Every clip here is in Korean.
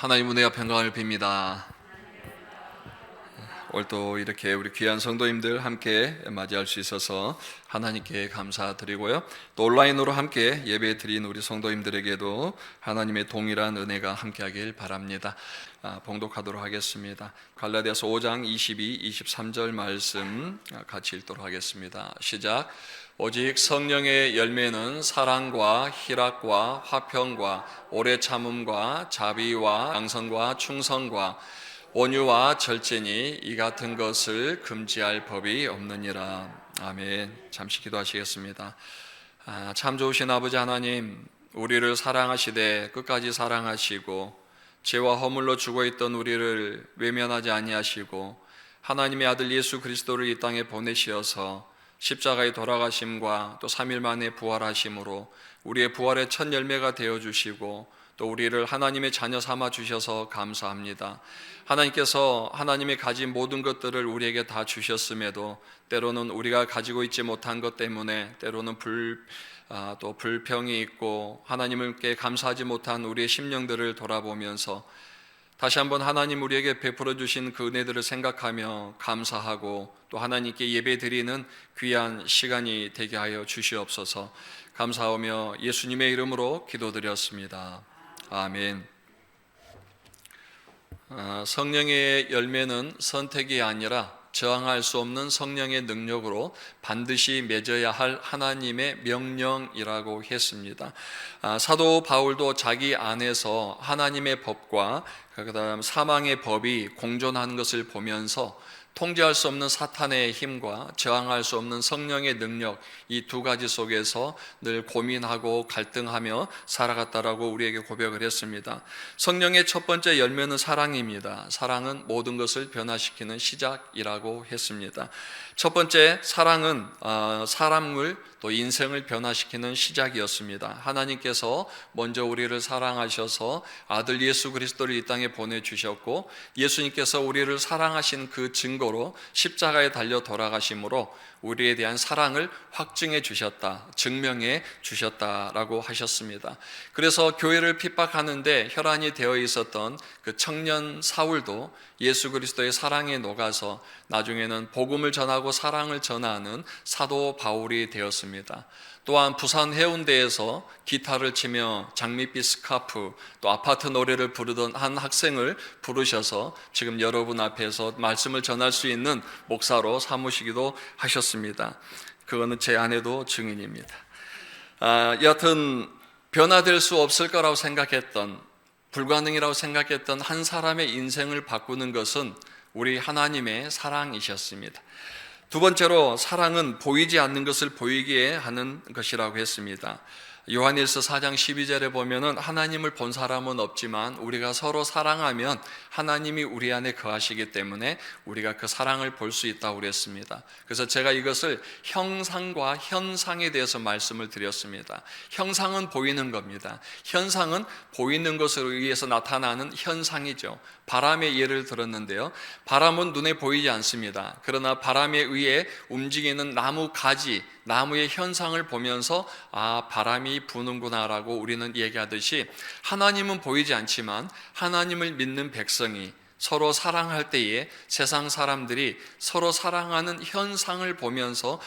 하나님 은혜와 평강을 빕니다. 오늘 또 이렇게 우리 귀한 성도님들 함께 맞이할 수 있어서 하나님께 감사드리고요. 또 온라인으로 함께 예배 드린 우리 성도님들에게도 하나님의 동일한 은혜가 함께하길 바랍니다. 봉독하도록 하겠습니다. 갈라디아서 5장 22, 23절 말씀 같이 읽도록 하겠습니다. 시작. 오직 성령의 열매는 사랑과 희락과 화평과 오래 참음과 자비와 양선과 충성과 온유와 절제니 이 같은 것을 금지할 법이 없느니라. 아멘. 잠시 기도하시겠습니다. 참 좋으신 아버지 하나님, 우리를 사랑하시되 끝까지 사랑하시고 죄와 허물로 죽어있던 우리를 외면하지 아니하시고 하나님의 아들 예수 그리스도를 이 땅에 보내시어서 십자가의 돌아가심과 또 3일 만에 부활하심으로 우리의 부활의 첫 열매가 되어주시고 또 우리를 하나님의 자녀 삼아 주셔서 감사합니다. 하나님께서 하나님이 가진 모든 것들을 우리에게 다 주셨음에도 때로는 우리가 가지고 있지 못한 것 때문에 때로는 또 불평이 있고 하나님께 감사하지 못한 우리의 심령들을 돌아보면서 다시 한번 하나님 우리에게 베풀어 주신 그 은혜들을 생각하며 감사하고 또 하나님께 예배 드리는 귀한 시간이 되게 하여 주시옵소서. 감사하며 예수님의 이름으로 기도드렸습니다. 아멘. 성령의 열매는 선택이 아니라 저항할 수 없는 성령의 능력으로 반드시 맺어야 할 하나님의 명령이라고 했습니다. 사도 바울도 자기 안에서 하나님의 법과 그다음 사망의 법이 공존하는 것을 보면서 통제할 수 없는 사탄의 힘과 저항할 수 없는 성령의 능력, 이 두 가지 속에서 늘 고민하고 갈등하며 살아갔다라고 우리에게 고백을 했습니다. 성령의 첫 번째 열매는 사랑입니다. 사랑은 모든 것을 변화시키는 시작이라고 했습니다. 첫 번째 사랑은 사람을 또 인생을 변화시키는 시작이었습니다. 하나님께서 먼저 우리를 사랑하셔서 아들 예수 그리스도를 이 땅에 보내주셨고 예수님께서 우리를 사랑하신 그 증거로 십자가에 달려 돌아가심으로 우리에 대한 사랑을 확증해 주셨다, 증명해 주셨다라고 하셨습니다. 그래서 교회를 핍박하는데 혈안이 되어 있었던 그 청년 사울도 예수 그리스도의 사랑에 녹아서 나중에는 복음을 전하고 사랑을 전하는 사도 바울이 되었습니다. 또한 부산 해운대에서 기타를 치며 장밋빛 스카프 또 아파트 노래를 부르던 한 학생을 부르셔서 지금 여러분 앞에서 말씀을 전할 수 있는 목사로 삼으시기도 하셨습니다. 그거는 제 아내도 증인입니다. 여하튼 변화될 수 없을 거라고 생각했던, 불가능이라고 생각했던 한 사람의 인생을 바꾸는 것은 우리 하나님의 사랑이셨습니다. 두 번째로 사랑은 보이지 않는 것을 보이게 하는 것이라고 했습니다. 요한일서 4장 12절에 보면은 하나님을 본 사람은 없지만 우리가 서로 사랑하면 하나님이 우리 안에 거하시기 때문에 우리가 그 사랑을 볼 수 있다고 그랬습니다. 그래서 제가 이것을 형상과 현상에 대해서 말씀을 드렸습니다. 형상은 보이는 겁니다. 현상은 보이는 것으로 의해서 나타나는 현상이죠. 바람의 예를 들었는데요, 바람은 눈에 보이지 않습니다. 그러나 바람에 의해 움직이는 나무 가지, 나무의 현상을 보면서 바람이 부는구나라고 우리는 얘기하듯이 하나님은 보이지 않지만 하나님을 믿는 백성이 서로 사랑할 때에 세상 사람들이 서로 사랑하는 현상을 보면서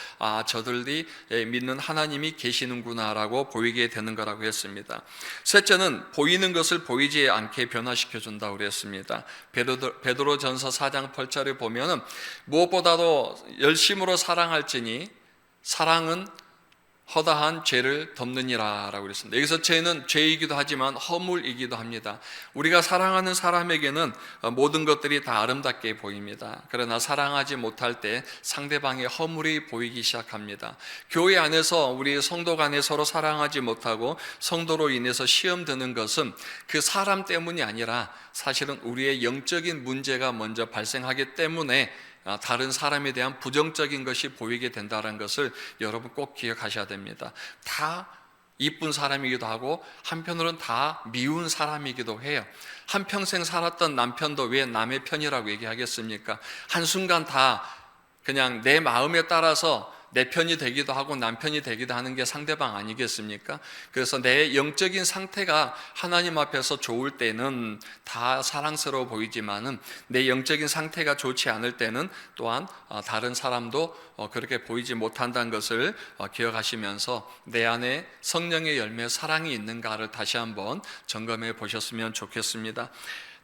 저들이 믿는 하나님이 계시는구나라고 보이게 되는 거라고 했습니다. 셋째는 보이는 것을 보이지 않게 변화시켜 준다고 그랬습니다. 베드로전서 4장 8절에 보면은 무엇보다도 열심으로 사랑할지니 사랑은 허다한 죄를 덮느니라 라고 그랬습니다. 여기서 죄는 죄이기도 하지만 허물이기도 합니다. 우리가 사랑하는 사람에게는 모든 것들이 다 아름답게 보입니다. 그러나 사랑하지 못할 때 상대방의 허물이 보이기 시작합니다. 교회 안에서 우리 성도 간에 서로 사랑하지 못하고 성도로 인해서 시험 드는 것은 그 사람 때문이 아니라 사실은 우리의 영적인 문제가 먼저 발생하기 때문에 다른 사람에 대한 부정적인 것이 보이게 된다는 것을 여러분 꼭 기억하셔야 됩니다. 다 이쁜 사람이기도 하고 한편으로는 다 미운 사람이기도 해요. 한평생 살았던 남편도 왜 남의 편이라고 얘기하겠습니까? 한순간 다 그냥 내 마음에 따라서 내 편이 되기도 하고 남편이 되기도 하는 게 상대방 아니겠습니까? 그래서 내 영적인 상태가 하나님 앞에서 좋을 때는 다 사랑스러워 보이지만은 내 영적인 상태가 좋지 않을 때는 또한 다른 사람도 그렇게 보이지 못한다는 것을 기억하시면서 내 안에 성령의 열매 사랑이 있는가를 다시 한번 점검해 보셨으면 좋겠습니다.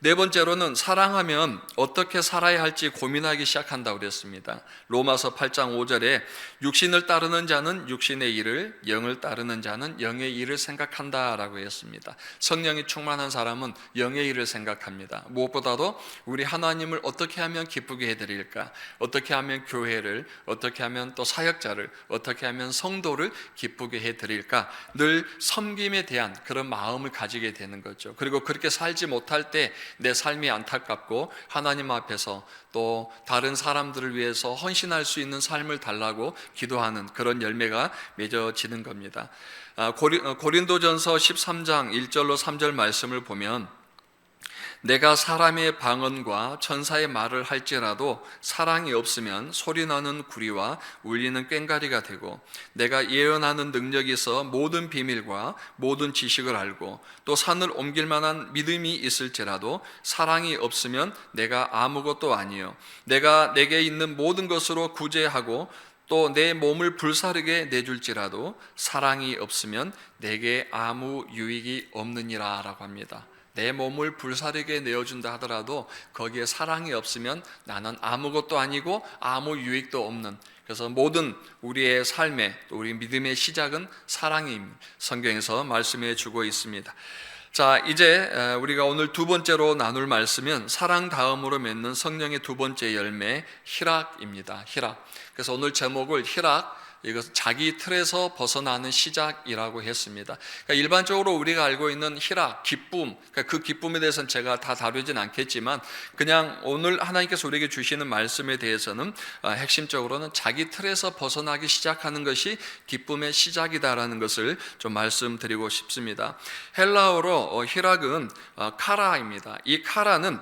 네 번째로는 사랑하면 어떻게 살아야 할지 고민하기 시작한다고 그랬습니다. 로마서 8장 5절에 육신을 따르는 자는 육신의 일을, 영을 따르는 자는 영의 일을 생각한다라고 했습니다. 성령이 충만한 사람은 영의 일을 생각합니다. 무엇보다도 우리 하나님을 어떻게 하면 기쁘게 해드릴까, 어떻게 하면 교회를, 어떻게 하면 또 사역자를, 어떻게 하면 성도를 기쁘게 해드릴까, 늘 섬김에 대한 그런 마음을 가지게 되는 거죠. 그리고 그렇게 살지 못할 때 내 삶이 안타깝고 하나님 앞에서 또 다른 사람들을 위해서 헌신할 수 있는 삶을 달라고 기도하는 그런 열매가 맺어지는 겁니다. 고린도전서 13장 1절로 3절 말씀을 보면 내가 사람의 방언과 천사의 말을 할지라도 사랑이 없으면 소리나는 구리와 울리는 꽹과리가 되고 내가 예언하는 능력이 있어 모든 비밀과 모든 지식을 알고 또 산을 옮길 만한 믿음이 있을지라도 사랑이 없으면 내가 아무것도 아니요 내가 내게 있는 모든 것으로 구제하고 또 내 몸을 불사르게 내줄지라도 사랑이 없으면 내게 아무 유익이 없느니라 라고 합니다. 내 몸을 불사르게 내어준다 하더라도 거기에 사랑이 없으면 나는 아무것도 아니고 아무 유익도 없는, 그래서 모든 우리의 삶의 또 우리 믿음의 시작은 사랑입니다. 성경에서 말씀해 주고 있습니다. 자, 이제 우리가 오늘 두 번째로 나눌 말씀은 사랑 다음으로 맺는 성령의 두 번째 열매 희락입니다. 희락. 그래서 오늘 제목을 희락, 이것은 자기 틀에서 벗어나는 시작이라고 했습니다. 그러니까 일반적으로 우리가 알고 있는 희락, 기쁨, 그러니까 그 기쁨에 대해서는 제가 다 다루진 않겠지만 그냥 오늘 하나님께서 우리에게 주시는 말씀에 대해서는 핵심적으로는 자기 틀에서 벗어나기 시작하는 것이 기쁨의 시작이다라는 것을 좀 말씀드리고 싶습니다. 헬라어로 희락은 카라입니다. 이 카라는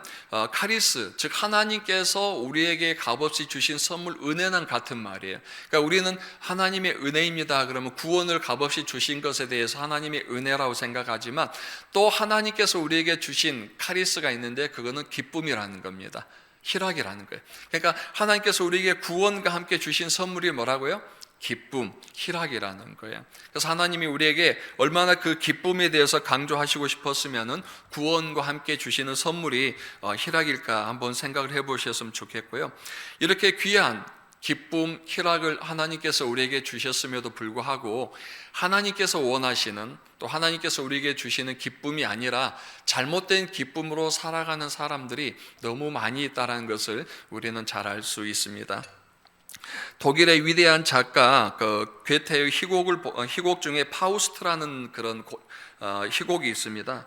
카리스, 즉 하나님께서 우리에게 값없이 주신 선물, 은혜는 같은 말이에요. 그러니까 우리는 하나님의 은혜입니다. 그러면 구원을 값없이 주신 것에 대해서 하나님의 은혜라고 생각하지만 또 하나님께서 우리에게 주신 카리스가 있는데 그거는 기쁨이라는 겁니다. 희락이라는 거예요. 그러니까 하나님께서 우리에게 구원과 함께 주신 선물이 뭐라고요? 기쁨, 희락이라는 거예요. 그래서 하나님이 우리에게 얼마나 그 기쁨에 대해서 강조하시고 싶었으면은 구원과 함께 주시는 선물이 희락일까 한번 생각을 해보셨으면 좋겠고요. 이렇게 귀한 기쁨, 희락을 하나님께서 우리에게 주셨음에도 불구하고 하나님께서 원하시는, 또 하나님께서 우리에게 주시는 기쁨이 아니라 잘못된 기쁨으로 살아가는 사람들이 너무 많이 있다는 것을 우리는 잘 알 수 있습니다. 독일의 위대한 작가 괴테의 희곡 중에 파우스트라는 그런 희곡이 있습니다.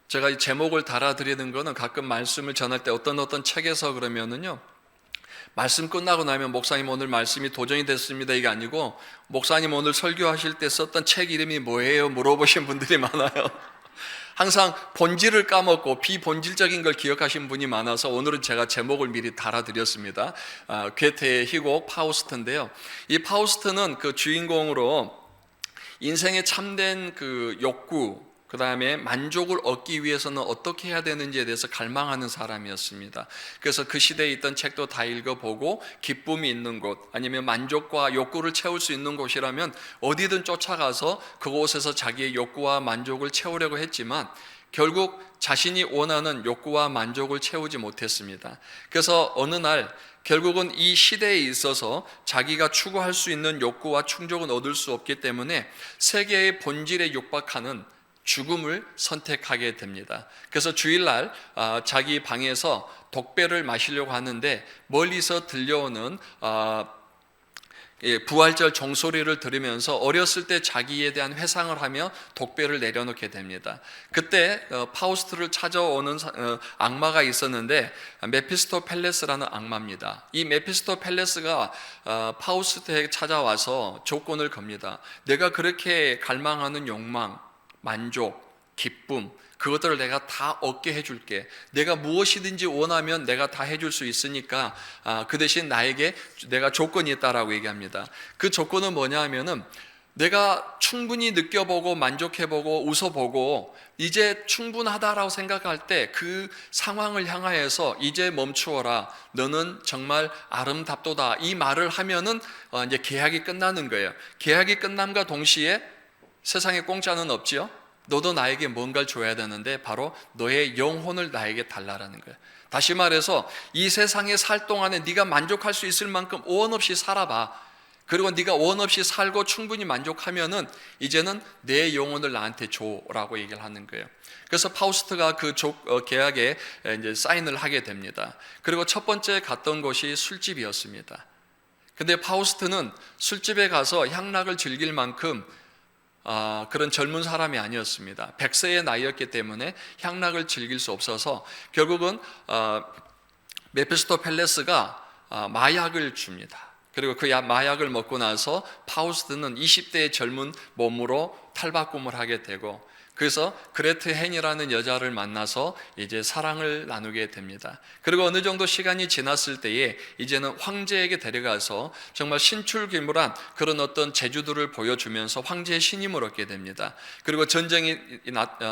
제가 이 제목을 달아드리는 거는 가끔 말씀을 전할 때 어떤 책에서 그러면은요, 말씀 끝나고 나면 목사님 오늘 말씀이 도전이 됐습니다 이게 아니고 목사님 오늘 설교하실 때 썼던 책 이름이 뭐예요? 물어보신 분들이 많아요. 항상 본질을 까먹고 비본질적인 걸 기억하신 분이 많아서 오늘은 제가 제목을 미리 달아드렸습니다. 괴테의 희곡 파우스트인데요. 이 파우스트는 그 주인공으로 인생의 참된 그 욕구, 그 다음에 만족을 얻기 위해서는 어떻게 해야 되는지에 대해서 갈망하는 사람이었습니다. 그래서 그 시대에 있던 책도 다 읽어보고 기쁨이 있는 곳, 아니면 만족과 욕구를 채울 수 있는 곳이라면 어디든 쫓아가서 그곳에서 자기의 욕구와 만족을 채우려고 했지만 결국 자신이 원하는 욕구와 만족을 채우지 못했습니다. 그래서 어느 날 결국은 이 시대에 있어서 자기가 추구할 수 있는 욕구와 충족은 얻을 수 없기 때문에 세계의 본질에 육박하는 죽음을 선택하게 됩니다. 그래서 주일날 자기 방에서 독배를 마시려고 하는데 멀리서 들려오는 부활절 종소리를 들으면서 어렸을 때 자기에 대한 회상을 하며 독배를 내려놓게 됩니다. 그때 파우스트를 찾아오는 악마가 있었는데 메피스토펠레스라는 악마입니다. 이 메피스토펠레스가 파우스트에게 찾아와서 조건을 겁니다. 내가 그렇게 갈망하는 욕망, 만족, 기쁨, 그것들을 내가 다 얻게 해줄게. 내가 무엇이든지 원하면 내가 다 해줄 수 있으니까 그 대신 나에게 내가 조건이 있다라고 얘기합니다. 그 조건은 뭐냐 하면은 내가 충분히 느껴보고 만족해보고 웃어보고 이제 충분하다라고 생각할 때 그 상황을 향하여서 이제 멈추어라, 너는 정말 아름답도다, 이 말을 하면은 이제 계약이 끝나는 거예요. 계약이 끝남과 동시에 세상에 공짜는 없지요. 너도 나에게 뭔가를 줘야 되는데 바로 너의 영혼을 나에게 달라라는 거예요. 다시 말해서 이 세상에 살 동안에 네가 만족할 수 있을 만큼 원 없이 살아봐. 그리고 네가 원 없이 살고 충분히 만족하면은 이제는 내 영혼을 나한테 줘라고 얘기를 하는 거예요. 그래서 파우스트가 그 계약에 이제 사인을 하게 됩니다. 그리고 첫 번째 갔던 곳이 술집이었습니다. 근데 파우스트는 술집에 가서 향락을 즐길 만큼 그런 젊은 사람이 아니었습니다. 100세의 나이였기 때문에 향락을 즐길 수 없어서 결국은 메피스토펠레스가 마약을 줍니다. 그리고 그 마약을 먹고 나서 파우스트는 20대의 젊은 몸으로 탈바꿈을 하게 되고, 그래서 그레트 헨이라는 여자를 만나서 이제 사랑을 나누게 됩니다. 그리고 어느 정도 시간이 지났을 때에 이제는 황제에게 데려가서 정말 신출귀물한 그런 어떤 재주들을 보여주면서 황제의 신임을 얻게 됩니다. 그리고 전쟁이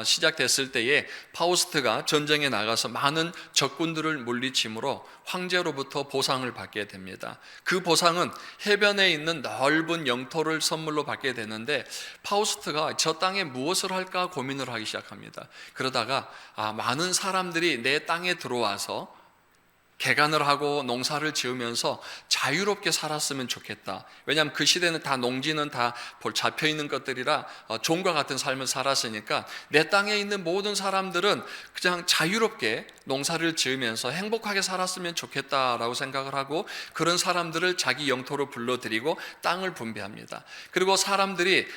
시작됐을 때에 파우스트가 전쟁에 나가서 많은 적군들을 물리침으로 황제로부터 보상을 받게 됩니다. 그 보상은 해변에 있는 넓은 영토를 선물로 받게 되는데, 파우스트가 저 땅에 무엇을 할까 고민을 하기 시작합니다. 그러다가 많은 사람들이 내 땅에 들어와서 개간을 하고 농사를 지으면서 자유롭게 살았으면 좋겠다. 왜냐하면 그 시대는 다 농지는 다 잡혀있는 것들이라 종과 같은 삶을 살았으니까 내 땅에 있는 모든 사람들은 그냥 자유롭게 농사를 지으면서 행복하게 살았으면 좋겠다라고 생각을 하고, 그런 사람들을 자기 영토로 불러들이고 땅을 분배합니다. 그리고 사람들이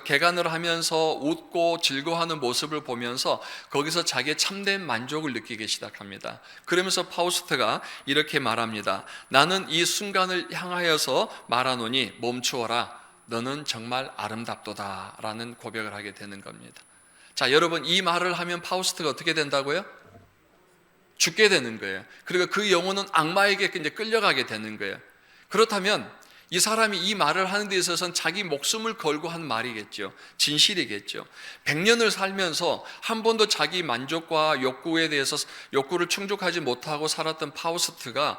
개간을 하면서 웃고 즐거워하는 모습을 보면서 거기서 자기의 참된 만족을 느끼기 시작합니다. 그러면서 파우스트가 이렇게 말합니다. 나는 이 순간을 향하여서 말하노니 멈추어라, 너는 정말 아름답도다 라는 고백을 하게 되는 겁니다. 자, 여러분, 이 말을 하면 파우스트가 어떻게 된다고요? 죽게 되는 거예요. 그리고 그 영혼은 악마에게 이제 끌려가게 되는 거예요. 그렇다면 이 사람이 이 말을 하는 데 있어서는 자기 목숨을 걸고 한 말이겠죠. 진실이겠죠. 100년을 살면서 한 번도 자기 만족과 욕구에 대해서 욕구를 충족하지 못하고 살았던 파우스트가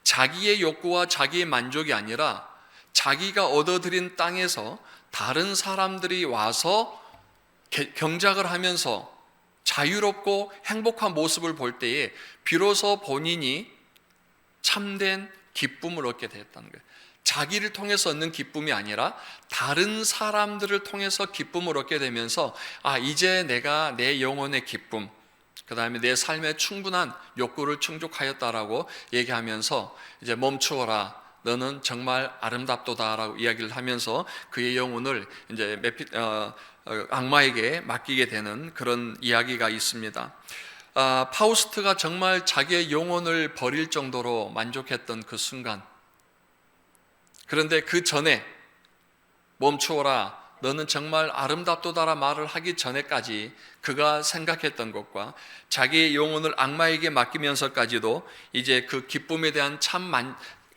자기의 욕구와 자기의 만족이 아니라 자기가 얻어들인 땅에서 다른 사람들이 와서 경작을 하면서 자유롭고 행복한 모습을 볼 때에 비로소 본인이 참된 기쁨을 얻게 되었다는 거예요. 자기를 통해서 얻는 기쁨이 아니라 다른 사람들을 통해서 기쁨을 얻게 되면서 이제 내가 내 영혼의 기쁨, 그 다음에 내 삶의 충분한 욕구를 충족하였다라고 얘기하면서 이제 멈추어라, 너는 정말 아름답도다라고 이야기를 하면서 그의 영혼을 이제 악마에게 맡기게 되는 그런 이야기가 있습니다. 파우스트가 정말 자기의 영혼을 버릴 정도로 만족했던 그 순간, 그런데 그 전에 멈추어라, 너는 정말 아름답도다라 말을 하기 전에까지 그가 생각했던 것과 자기의 영혼을 악마에게 맡기면서까지도 이제 그 기쁨에 대한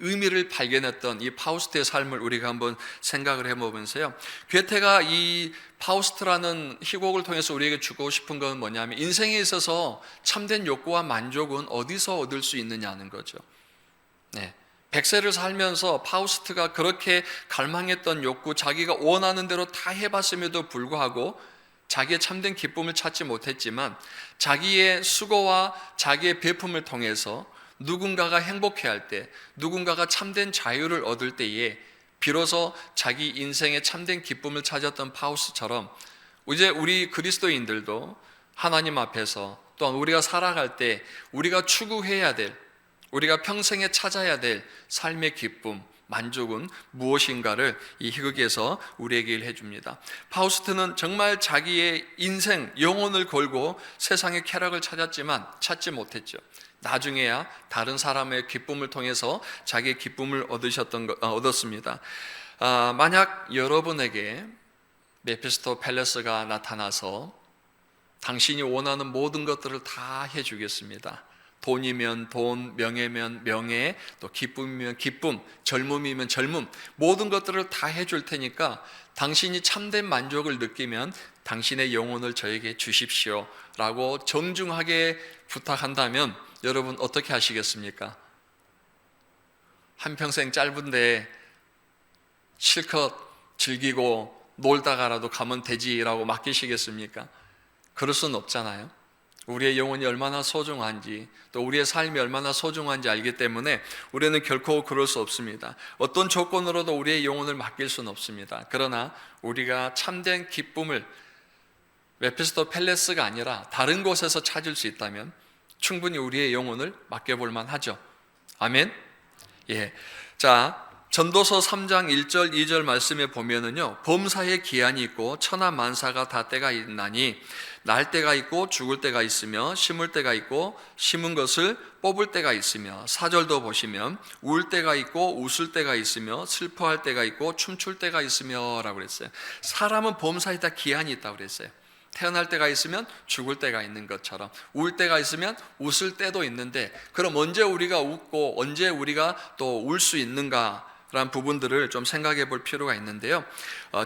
의미를 발견했던 이 파우스트의 삶을 우리가 한번 생각을 해보면서요, 괴테가 이 파우스트라는 희곡을 통해서 우리에게 주고 싶은 건 뭐냐면, 인생에 있어서 참된 욕구와 만족은 어디서 얻을 수 있느냐는 거죠. 100세를 살면서 파우스트가 그렇게 갈망했던 욕구, 자기가 원하는 대로 다 해봤음에도 불구하고 자기의 참된 기쁨을 찾지 못했지만, 자기의 수고와 자기의 배품을 통해서 누군가가 행복해할 때, 누군가가 참된 자유를 얻을 때에 비로소 자기 인생의 참된 기쁨을 찾았던 파우스처럼 이제 우리 그리스도인들도 하나님 앞에서 또한 우리가 살아갈 때 우리가 추구해야 될, 우리가 평생에 찾아야 될 삶의 기쁨, 만족은 무엇인가를 이 희극에서 우리에게 해줍니다. 파우스트는 정말 자기의 인생, 영혼을 걸고 세상의 쾌락을 찾았지만 찾지 못했죠. 나중에야 다른 사람의 기쁨을 통해서 자기의 기쁨을 얻었습니다. 만약 여러분에게 메피스토펠레스가 나타나서 당신이 원하는 모든 것들을 다 해주겠습니다. 돈이면 돈, 명예면 명예, 또 기쁨이면 기쁨, 젊음이면 젊음, 모든 것들을 다 해줄 테니까 당신이 참된 만족을 느끼면 당신의 영혼을 저에게 주십시오 라고 정중하게 부탁한다면 여러분 어떻게 하시겠습니까? 한평생 짧은데 실컷 즐기고 놀다가라도 가면 되지라고 맡기시겠습니까? 그럴 수는 없잖아요. 우리의 영혼이 얼마나 소중한지, 또 우리의 삶이 얼마나 소중한지 알기 때문에 우리는 결코 그럴 수 없습니다. 어떤 조건으로도 우리의 영혼을 맡길 수는 없습니다. 그러나 우리가 참된 기쁨을 웨스트민스터 팰리스가 아니라 다른 곳에서 찾을 수 있다면 충분히 우리의 영혼을 맡겨볼 만하죠. 아멘. 예. 자, 전도서 3장 1절 2절 말씀에 보면은요, 범사에 기한이 있고 천하 만사가 다 때가 있나니 날 때가 있고 죽을 때가 있으며 심을 때가 있고 심은 것을 뽑을 때가 있으며, 4절도 보시면 울 때가 있고 웃을 때가 있으며 슬퍼할 때가 있고 춤출 때가 있으며 라고 그랬어요. 사람은 범사에 다 기한이 있다고 그랬어요. 태어날 때가 있으면 죽을 때가 있는 것처럼, 울 때가 있으면 웃을 때도 있는데, 그럼 언제 우리가 웃고 언제 우리가 또 울 수 있는가 라는 부분들을 좀 생각해 볼 필요가 있는데요.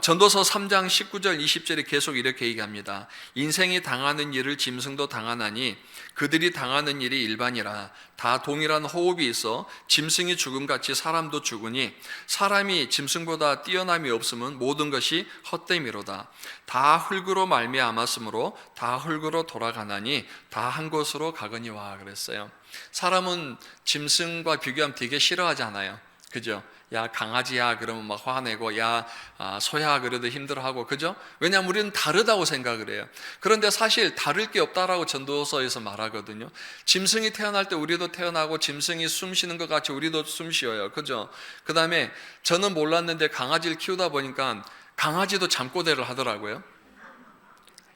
전도서 3장 19절 20절에 계속 이렇게 얘기합니다. 인생이 당하는 일을 짐승도 당하나니 그들이 당하는 일이 일반이라. 다 동일한 호흡이 있어 짐승이 죽음같이 사람도 죽으니 사람이 짐승보다 뛰어남이 없으면 모든 것이 헛됨이로다. 다 흙으로 말미암았으므로 다 흙으로 돌아가나니 다 한 곳으로 가거니와 그랬어요. 사람은 짐승과 비교하면 되게 싫어하잖아요. 그죠? 야 강아지야 그러면 막 화내고, 야 소야 그래도 힘들어하고, 그죠? 왜냐하면 우리는 다르다고 생각을 해요. 그런데 사실 다를 게 없다라고 전도서에서 말하거든요. 짐승이 태어날 때 우리도 태어나고 짐승이 숨 쉬는 것 같이 우리도 숨 쉬어요. 그죠? 그 다음에 저는 몰랐는데 강아지를 키우다 보니까 강아지도 잠꼬대를 하더라고요.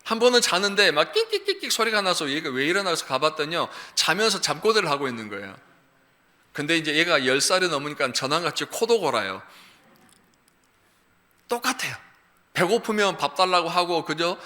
한 번은 자는데 막 끽끽끽 소리가 나서 얘가 왜 일어나서 가봤더니요, 자면서 잠꼬대를 하고 있는 거예요. 근데 이제 얘가 10살이 넘으니까 전화같이 코도 골아요. 똑같아요. 배고프면 밥 달라고 하고, 그죠?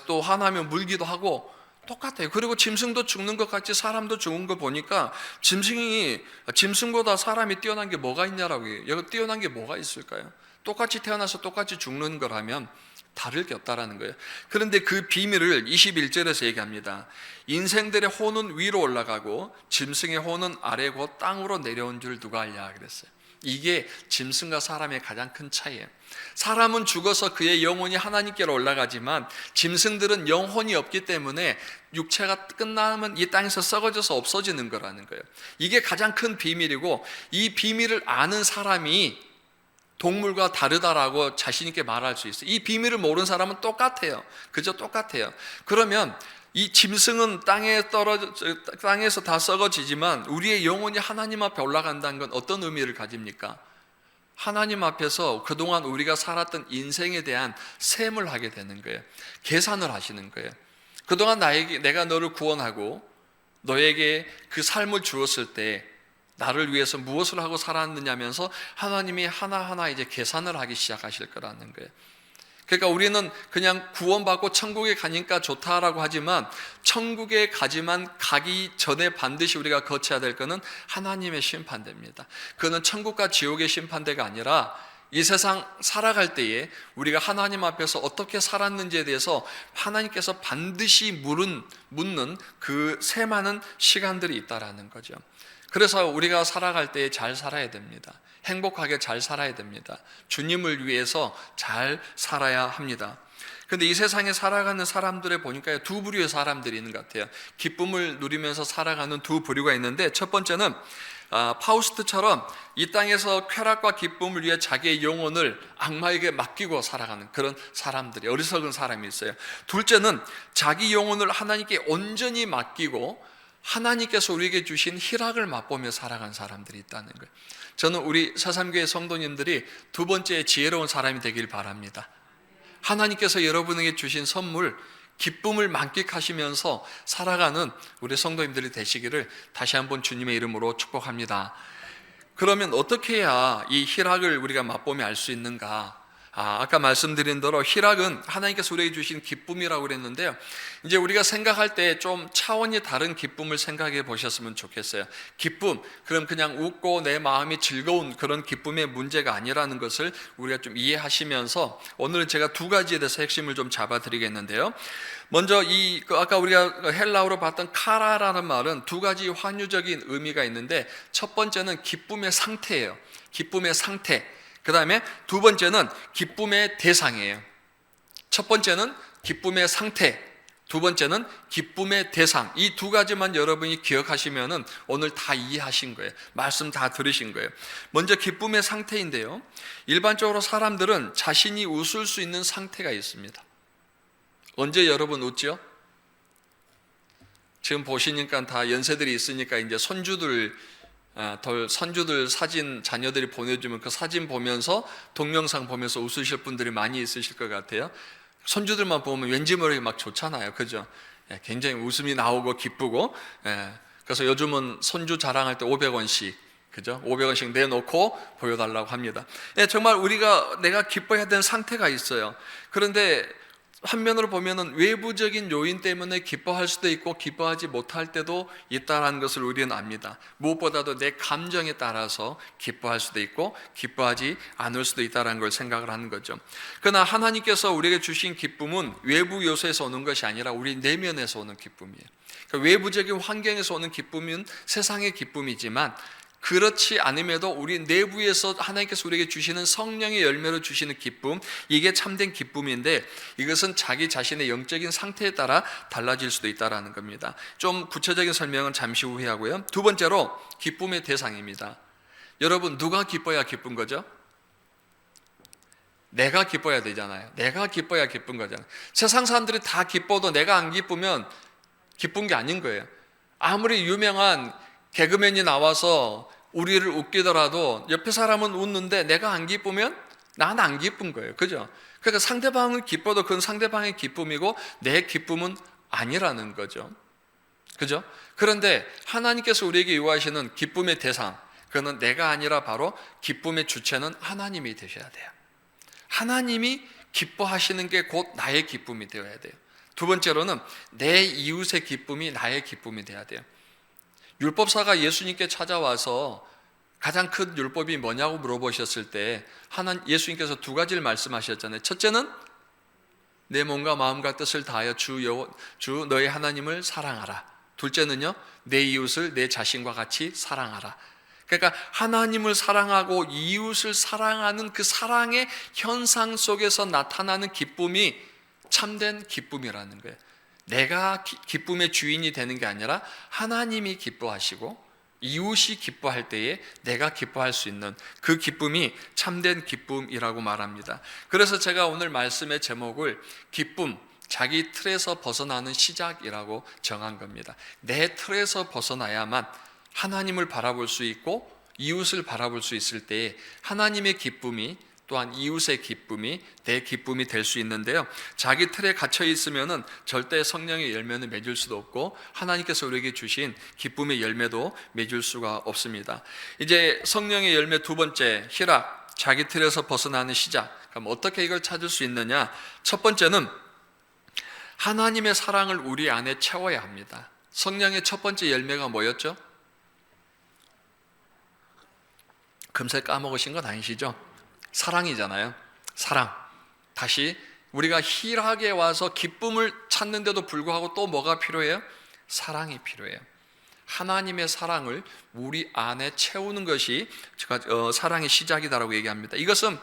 또 화나면 물기도 하고 똑같아요. 그리고 짐승도 죽는 것 같이 사람도 죽은 거 보니까 짐승보다 사람이 뛰어난 게 뭐가 있냐라고요. 여기 뛰어난 게 뭐가 있을까요? 똑같이 태어나서 똑같이 죽는 거라면 다를 게 없다라는 거예요. 그런데 그 비밀을 21절에서 얘기합니다. 인생들의 혼은 위로 올라가고 짐승의 혼은 아래고 땅으로 내려온 줄 누가 알냐 그랬어요. 이게 짐승과 사람의 가장 큰 차이예요. 사람은 죽어서 그의 영혼이 하나님께로 올라가지만 짐승들은 영혼이 없기 때문에 육체가 끝나면 이 땅에서 썩어져서 없어지는 거라는 거예요. 이게 가장 큰 비밀이고, 이 비밀을 아는 사람이 동물과 다르다라고 자신 있게 말할 수 있어요. 이 비밀을 모르는 사람은 똑같아요. 그저 똑같아요. 그러면 이 짐승은 땅에서 다 썩어지지만 우리의 영혼이 하나님 앞에 올라간다는 건 어떤 의미를 가집니까? 하나님 앞에서 그동안 우리가 살았던 인생에 대한 셈을 하게 되는 거예요. 계산을 하시는 거예요. 그동안 내가 너를 구원하고 너에게 그 삶을 주었을 때 나를 위해서 무엇을 하고 살았느냐면서 하나님이 하나하나 이제 계산을 하기 시작하실 거라는 거예요. 그러니까 우리는 그냥 구원받고 천국에 가니까 좋다라고 하지만, 천국에 가기 전에 반드시 우리가 거쳐야 될 것은 하나님의 심판대입니다. 그거는 천국과 지옥의 심판대가 아니라 이 세상 살아갈 때에 우리가 하나님 앞에서 어떻게 살았는지에 대해서 하나님께서 반드시 묻는 그 세많은 시간들이 있다라는 거죠. 그래서 우리가 살아갈 때 잘 살아야 됩니다. 행복하게 잘 살아야 됩니다. 주님을 위해서 잘 살아야 합니다. 그런데 이 세상에 살아가는 사람들을 보니까 두 부류의 사람들이 있는 것 같아요. 기쁨을 누리면서 살아가는 두 부류가 있는데, 첫 번째는 파우스트처럼 이 땅에서 쾌락과 기쁨을 위해 자기의 영혼을 악마에게 맡기고 살아가는 그런 사람들이, 어리석은 사람이 있어요. 둘째는 자기 영혼을 하나님께 온전히 맡기고 하나님께서 우리에게 주신 희락을 맛보며 살아간 사람들이 있다는 거예요. 저는 우리 새삼교회 성도님들이 두 번째 지혜로운 사람이 되길 바랍니다. 하나님께서 여러분에게 주신 선물, 기쁨을 만끽하시면서 살아가는 우리 성도님들이 되시기를 다시 한번 주님의 이름으로 축복합니다. 그러면 어떻게 해야 이 희락을 우리가 맛보며 알 수 있는가? 아까 말씀드린 대로 희락은 하나님께서 우리에게 주신 기쁨이라고 그랬는데요. 이제 우리가 생각할 때 좀 차원이 다른 기쁨을 생각해 보셨으면 좋겠어요. 기쁨, 그럼 그냥 웃고 내 마음이 즐거운 그런 기쁨의 문제가 아니라는 것을 우리가 좀 이해하시면서 오늘은 제가 두 가지에 대해서 핵심을 좀 잡아드리겠는데요. 먼저 아까 우리가 헬라어로 봤던 카라라는 말은 두 가지 환유적인 의미가 있는데, 첫 번째는 기쁨의 상태예요. 기쁨의 상태. 그 다음에 두 번째는 기쁨의 대상이에요. 첫 번째는 기쁨의 상태, 두 번째는 기쁨의 대상. 이 두 가지만 여러분이 기억하시면은 오늘 다 이해하신 거예요. 말씀 다 들으신 거예요. 먼저 기쁨의 상태인데요, 일반적으로 사람들은 자신이 웃을 수 있는 상태가 있습니다. 언제 여러분 웃죠? 지금 보시니까 다 연세들이 있으니까 이제 선주들 사진 자녀들이 보내주면 그 사진 보면서 동영상 보면서 웃으실 분들이 많이 있으실 것 같아요. 손주들만 보면 왠지 모르게 막 좋잖아요, 그죠? 굉장히 웃음이 나오고 기쁘고. 그래서 요즘은 손주 자랑할 때 500원씩, 그죠? 500원씩 내놓고 보여달라고 합니다. 정말 내가 기뻐해야 되는 상태가 있어요. 그런데 한면으로 보면은 외부적인 요인 때문에 기뻐할 수도 있고 기뻐하지 못할 때도 있다는 것을 우리는 압니다. 무엇보다도 내 감정에 따라서 기뻐할 수도 있고 기뻐하지 않을 수도 있다는 걸 생각을 하는 거죠. 그러나 하나님께서 우리에게 주신 기쁨은 외부 요소에서 오는 것이 아니라 우리 내면에서 오는 기쁨이에요. 그러니까 외부적인 환경에서 오는 기쁨은 세상의 기쁨이지만, 그렇지 않음에도 우리 내부에서 하나님께서 우리에게 주시는 성령의 열매로 주시는 기쁨, 이게 참된 기쁨인데, 이것은 자기 자신의 영적인 상태에 따라 달라질 수도 있다는 겁니다. 좀 구체적인 설명은 잠시 후에 하고요. 두 번째로 기쁨의 대상입니다. 여러분, 누가 기뻐야 기쁜 거죠? 내가 기뻐야 되잖아요. 내가 기뻐야 기쁜 거잖아요. 세상 사람들이 다 기뻐도 내가 안 기쁘면 기쁜 게 아닌 거예요. 아무리 유명한 개그맨이 나와서 우리를 웃기더라도 옆에 사람은 웃는데 내가 안 기쁘면 난 안 기쁜 거예요, 그죠? 그러니까 상대방은 기뻐도 그건 상대방의 기쁨이고 내 기쁨은 아니라는 거죠, 그죠? 그런데 하나님께서 우리에게 요구하시는 기쁨의 대상, 그거는 내가 아니라 바로 기쁨의 주체는 하나님이 되셔야 돼요. 하나님이 기뻐하시는 게 곧 나의 기쁨이 되어야 돼요. 두 번째로는 내 이웃의 기쁨이 나의 기쁨이 돼야 돼요. 율법사가 예수님께 찾아와서 가장 큰 율법이 뭐냐고 물어보셨을 때 예수님께서 두 가지를 말씀하셨잖아요. 첫째는 내 몸과 마음과 뜻을 다하여 주 너의 하나님을 사랑하라. 둘째는요, 내 이웃을 내 자신과 같이 사랑하라. 그러니까 하나님을 사랑하고 이웃을 사랑하는 그 사랑의 현상 속에서 나타나는 기쁨이 참된 기쁨이라는 거예요. 내가 기쁨의 주인이 되는 게 아니라 하나님이 기뻐하시고 이웃이 기뻐할 때에 내가 기뻐할 수 있는 그 기쁨이 참된 기쁨이라고 말합니다. 그래서 제가 오늘 말씀의 제목을 기쁨, 자기 틀에서 벗어나는 시작이라고 정한 겁니다. 내 틀에서 벗어나야만 하나님을 바라볼 수 있고 이웃을 바라볼 수 있을 때에 하나님의 기쁨이 또한 이웃의 기쁨이 내 기쁨이 될 수 있는데요, 자기 틀에 갇혀 있으면은 절대 성령의 열매는 맺을 수도 없고 하나님께서 우리에게 주신 기쁨의 열매도 맺을 수가 없습니다. 이제 성령의 열매 두 번째, 희락, 자기 틀에서 벗어나는 시작. 그럼 어떻게 이걸 찾을 수 있느냐? 첫 번째는 하나님의 사랑을 우리 안에 채워야 합니다. 성령의 첫 번째 열매가 뭐였죠? 금세 까먹으신 건 아니시죠? 사랑이잖아요. 사랑. 다시 우리가 희락에 와서 기쁨을 찾는데도 불구하고 또 뭐가 필요해요? 사랑이 필요해요. 하나님의 사랑을 우리 안에 채우는 것이 사랑의 시작이다라고 얘기합니다. 이것은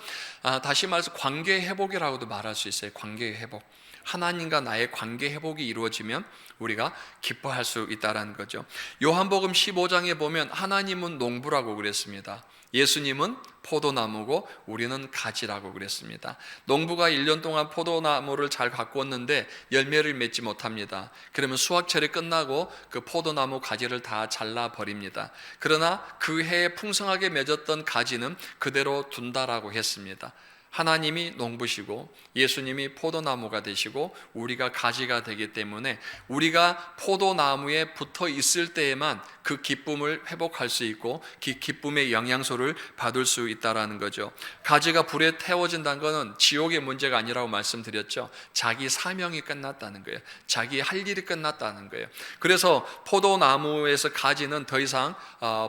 다시 말해서 관계 회복이라고도 말할 수 있어요. 관계 회복. 하나님과 나의 관계 회복이 이루어지면 우리가 기뻐할 수 있다는 거죠. 요한복음 15장에 보면 하나님은 농부라고 그랬습니다. 예수님은 포도나무고 우리는 가지라고 그랬습니다. 농부가 1년 동안 포도나무를 잘 가꾸었는데 열매를 맺지 못합니다. 그러면 수확철이 끝나고 그 포도나무 가지를 다 잘라버립니다. 그러나 그 해에 풍성하게 맺었던 가지는 그대로 둔다라고 했습니다. 하나님이 농부시고 예수님이 포도나무가 되시고 우리가 가지가 되기 때문에 우리가 포도나무에 붙어 있을 때에만 그 기쁨을 회복할 수 있고 그 기쁨의 영양소를 받을 수 있다라는 거죠. 가지가 불에 태워진다는 것은 지옥의 문제가 아니라고 말씀드렸죠. 자기 사명이 끝났다는 거예요. 자기 할 일이 끝났다는 거예요. 그래서 포도나무에서 가지는 더 이상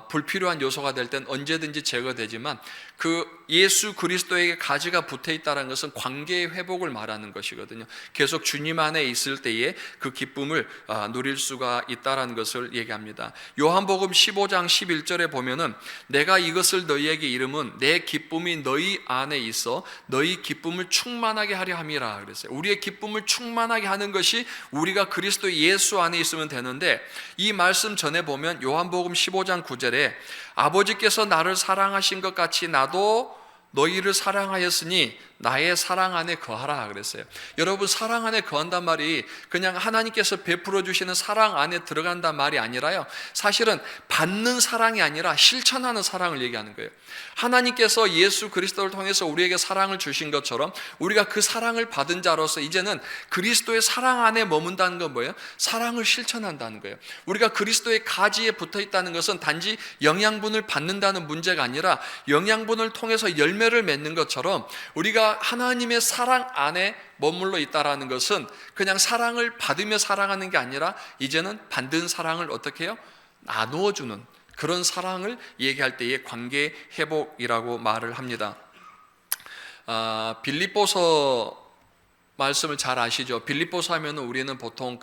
불필요한 요소가 될 땐 언제든지 제거되지만 그 예수 그리스도에게 가지가 붙어 있다는 것은 관계의 회복을 말하는 것이거든요. 계속 주님 안에 있을 때에 그 기쁨을 누릴 수가 있다는 것을 얘기합니다. 요한복음 15장 11절에 보면은 내가 이것을 너희에게 이름은 내 기쁨이 너희 안에 있어 너희 기쁨을 충만하게 하려 함이라 그랬어요. 우리의 기쁨을 충만하게 하는 것이 우리가 그리스도 예수 안에 있으면 되는데, 이 말씀 전에 보면 요한복음 15장 9절에 아버지께서 나를 사랑하신 것 같이 나도 너희를 사랑하였으니 나의 사랑 안에 거하라 그랬어요. 여러분, 사랑 안에 거한단 말이 그냥 하나님께서 베풀어 주시는 사랑 안에 들어간단 말이 아니라요, 사실은 받는 사랑이 아니라 실천하는 사랑을 얘기하는 거예요. 하나님께서 예수 그리스도를 통해서 우리에게 사랑을 주신 것처럼 우리가 그 사랑을 받은 자로서 이제는 그리스도의 사랑 안에 머문다는 건 뭐예요? 사랑을 실천한다는 거예요. 우리가 그리스도의 가지에 붙어 있다는 것은 단지 영양분을 받는다는 문제가 아니라 영양분을 통해서 열매를 맺는 것처럼 우리가 하나님의 사랑 안에 머물러 있다라는 것은 그냥 사랑을 받으며 사랑하는 게 아니라 이제는 받은 사랑을 어떻게 해요? 나누어 주는 그런 사랑을 얘기할 때의 관계 회복이라고 말을 합니다. 빌립보서 말씀을 잘 아시죠? 빌립보서 하면 우리는 보통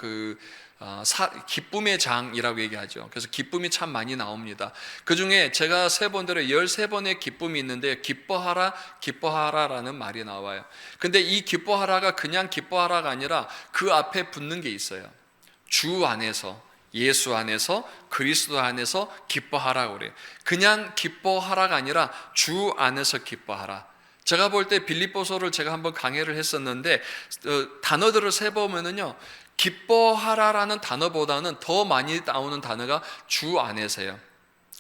기쁨의 장이라고 얘기하죠. 그래서 기쁨이 참 많이 나옵니다. 그 중에 제가 세번대로 13번의 기쁨이 있는데 기뻐하라, 기뻐하라라는 말이 나와요. 근데 이 기뻐하라가 그냥 기뻐하라가 아니라 그 앞에 붙는 게 있어요. 주 안에서, 예수 안에서, 그리스도 안에서 기뻐하라고 그래요. 그냥 기뻐하라가 아니라 주 안에서 기뻐하라. 제가 볼 때 빌립보서를 제가 한번 강해를 했었는데 단어들을 세보면은요, 기뻐하라라는 단어보다는 더 많이 나오는 단어가 주 안에서요.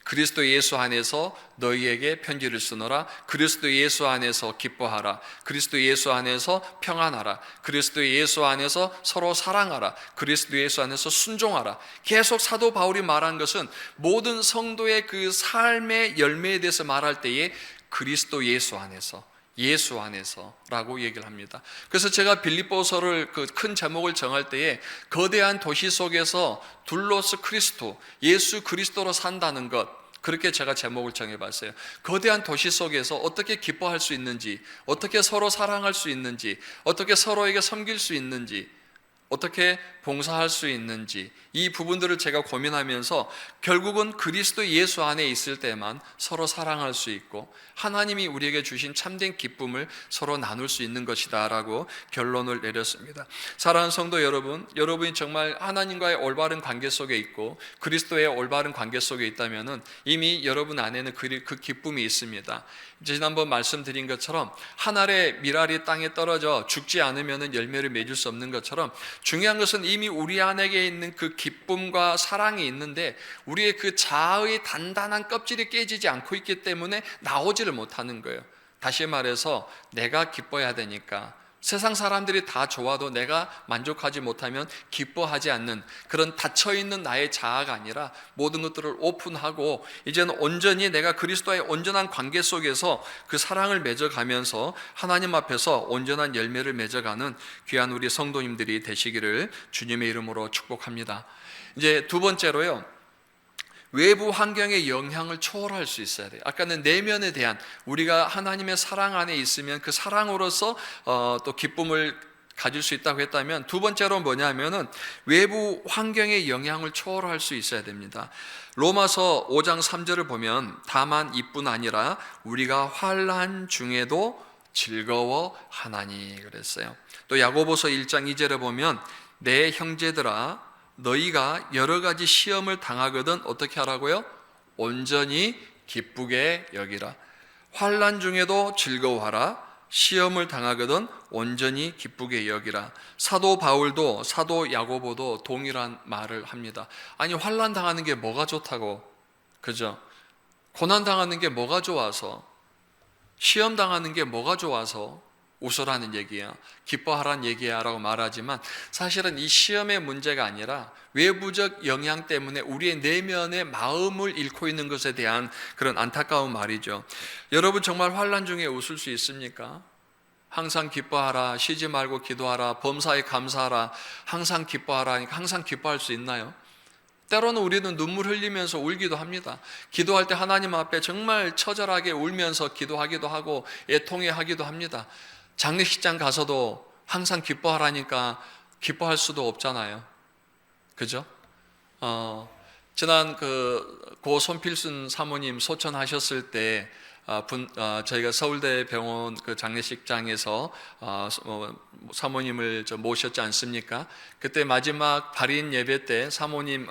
그리스도 예수 안에서 너희에게 편지를 쓰노라. 그리스도 예수 안에서 기뻐하라. 그리스도 예수 안에서 평안하라. 그리스도 예수 안에서 서로 사랑하라. 그리스도 예수 안에서 순종하라. 계속 사도 바울이 말한 것은 모든 성도의 그 삶의 열매에 대해서 말할 때에 그리스도 예수 안에서, 예수 안에서라고 얘기를 합니다. 그래서 제가 빌립보서를 그 큰 제목을 정할 때에 거대한 도시 속에서 둘로스 크리스토, 예수 그리스도로 산다는 것, 그렇게 제가 제목을 정해봤어요. 거대한 도시 속에서 어떻게 기뻐할 수 있는지, 어떻게 서로 사랑할 수 있는지, 어떻게 서로에게 섬길 수 있는지, 어떻게 봉사할 수 있는지, 이 부분들을 제가 고민하면서 결국은 그리스도 예수 안에 있을 때만 서로 사랑할 수 있고 하나님이 우리에게 주신 참된 기쁨을 서로 나눌 수 있는 것이다 라고 결론을 내렸습니다. 사랑하는 성도 여러분, 여러분이 정말 하나님과의 올바른 관계 속에 있고 그리스도의 올바른 관계 속에 있다면 이미 여러분 안에는 그 기쁨이 있습니다. 지난번 말씀드린 것처럼 한 알의 밀알이 땅에 떨어져 죽지 않으면 열매를 맺을 수 없는 것처럼 중요한 것은 이미 우리 안에 있는 그 기쁨과 사랑이 있는데 우리의 그 자아의 단단한 껍질이 깨지지 않고 있기 때문에 나오지를 못하는 거예요. 다시 말해서 내가 기뻐야 되니까, 세상 사람들이 다 좋아도 내가 만족하지 못하면 기뻐하지 않는 그런 닫혀있는 나의 자아가 아니라 모든 것들을 오픈하고 이제는 온전히 내가 그리스도의 온전한 관계 속에서 그 사랑을 맺어가면서 하나님 앞에서 온전한 열매를 맺어가는 귀한 우리 성도님들이 되시기를 주님의 이름으로 축복합니다. 이제 두 번째로요, 외부 환경의 영향을 초월할 수 있어야 돼요. 아까는 내면에 대한, 우리가 하나님의 사랑 안에 있으면 그 사랑으로서 또 기쁨을 가질 수 있다고 했다면, 두 번째로 뭐냐면은 외부 환경의 영향을 초월할 수 있어야 됩니다. 로마서 5장 3절을 보면 다만 이뿐 아니라 우리가 환난 중에도 즐거워하나니 그랬어요. 또 야고보서 1장 2절에 보면 내 형제들아 너희가 여러 가지 시험을 당하거든 어떻게 하라고요? 온전히 기쁘게 여기라. 환난 중에도 즐거워하라. 시험을 당하거든 온전히 기쁘게 여기라. 사도 바울도 사도 야고보도 동일한 말을 합니다. 아니, 환난 당하는 게 뭐가 좋다고, 그죠? 고난 당하는 게 뭐가 좋아서, 시험 당하는 게 뭐가 좋아서 웃으라는 얘기야, 기뻐하라는 얘기야 라고 말하지만, 사실은 이 시험의 문제가 아니라 외부적 영향 때문에 우리의 내면의 마음을 잃고 있는 것에 대한 그런 안타까운 말이죠. 여러분 정말 환난 중에 웃을 수 있습니까? 항상 기뻐하라, 쉬지 말고 기도하라, 범사에 감사하라, 항상 기뻐하라 하니까 항상 기뻐할 수 있나요? 때로는 우리는 눈물 흘리면서 울기도 합니다. 기도할 때 하나님 앞에 정말 처절하게 울면서 기도하기도 하고 애통해하기도 합니다. 장례식장 가서도 항상 기뻐하라니까 기뻐할 수도 없잖아요. 그죠? 지난 고 손필순 사모님 소천하셨을 때 저희가 서울대 병원 그 장례식장에서 사모님을 모셨지 않습니까? 그때 마지막 발인 예배 때 사모님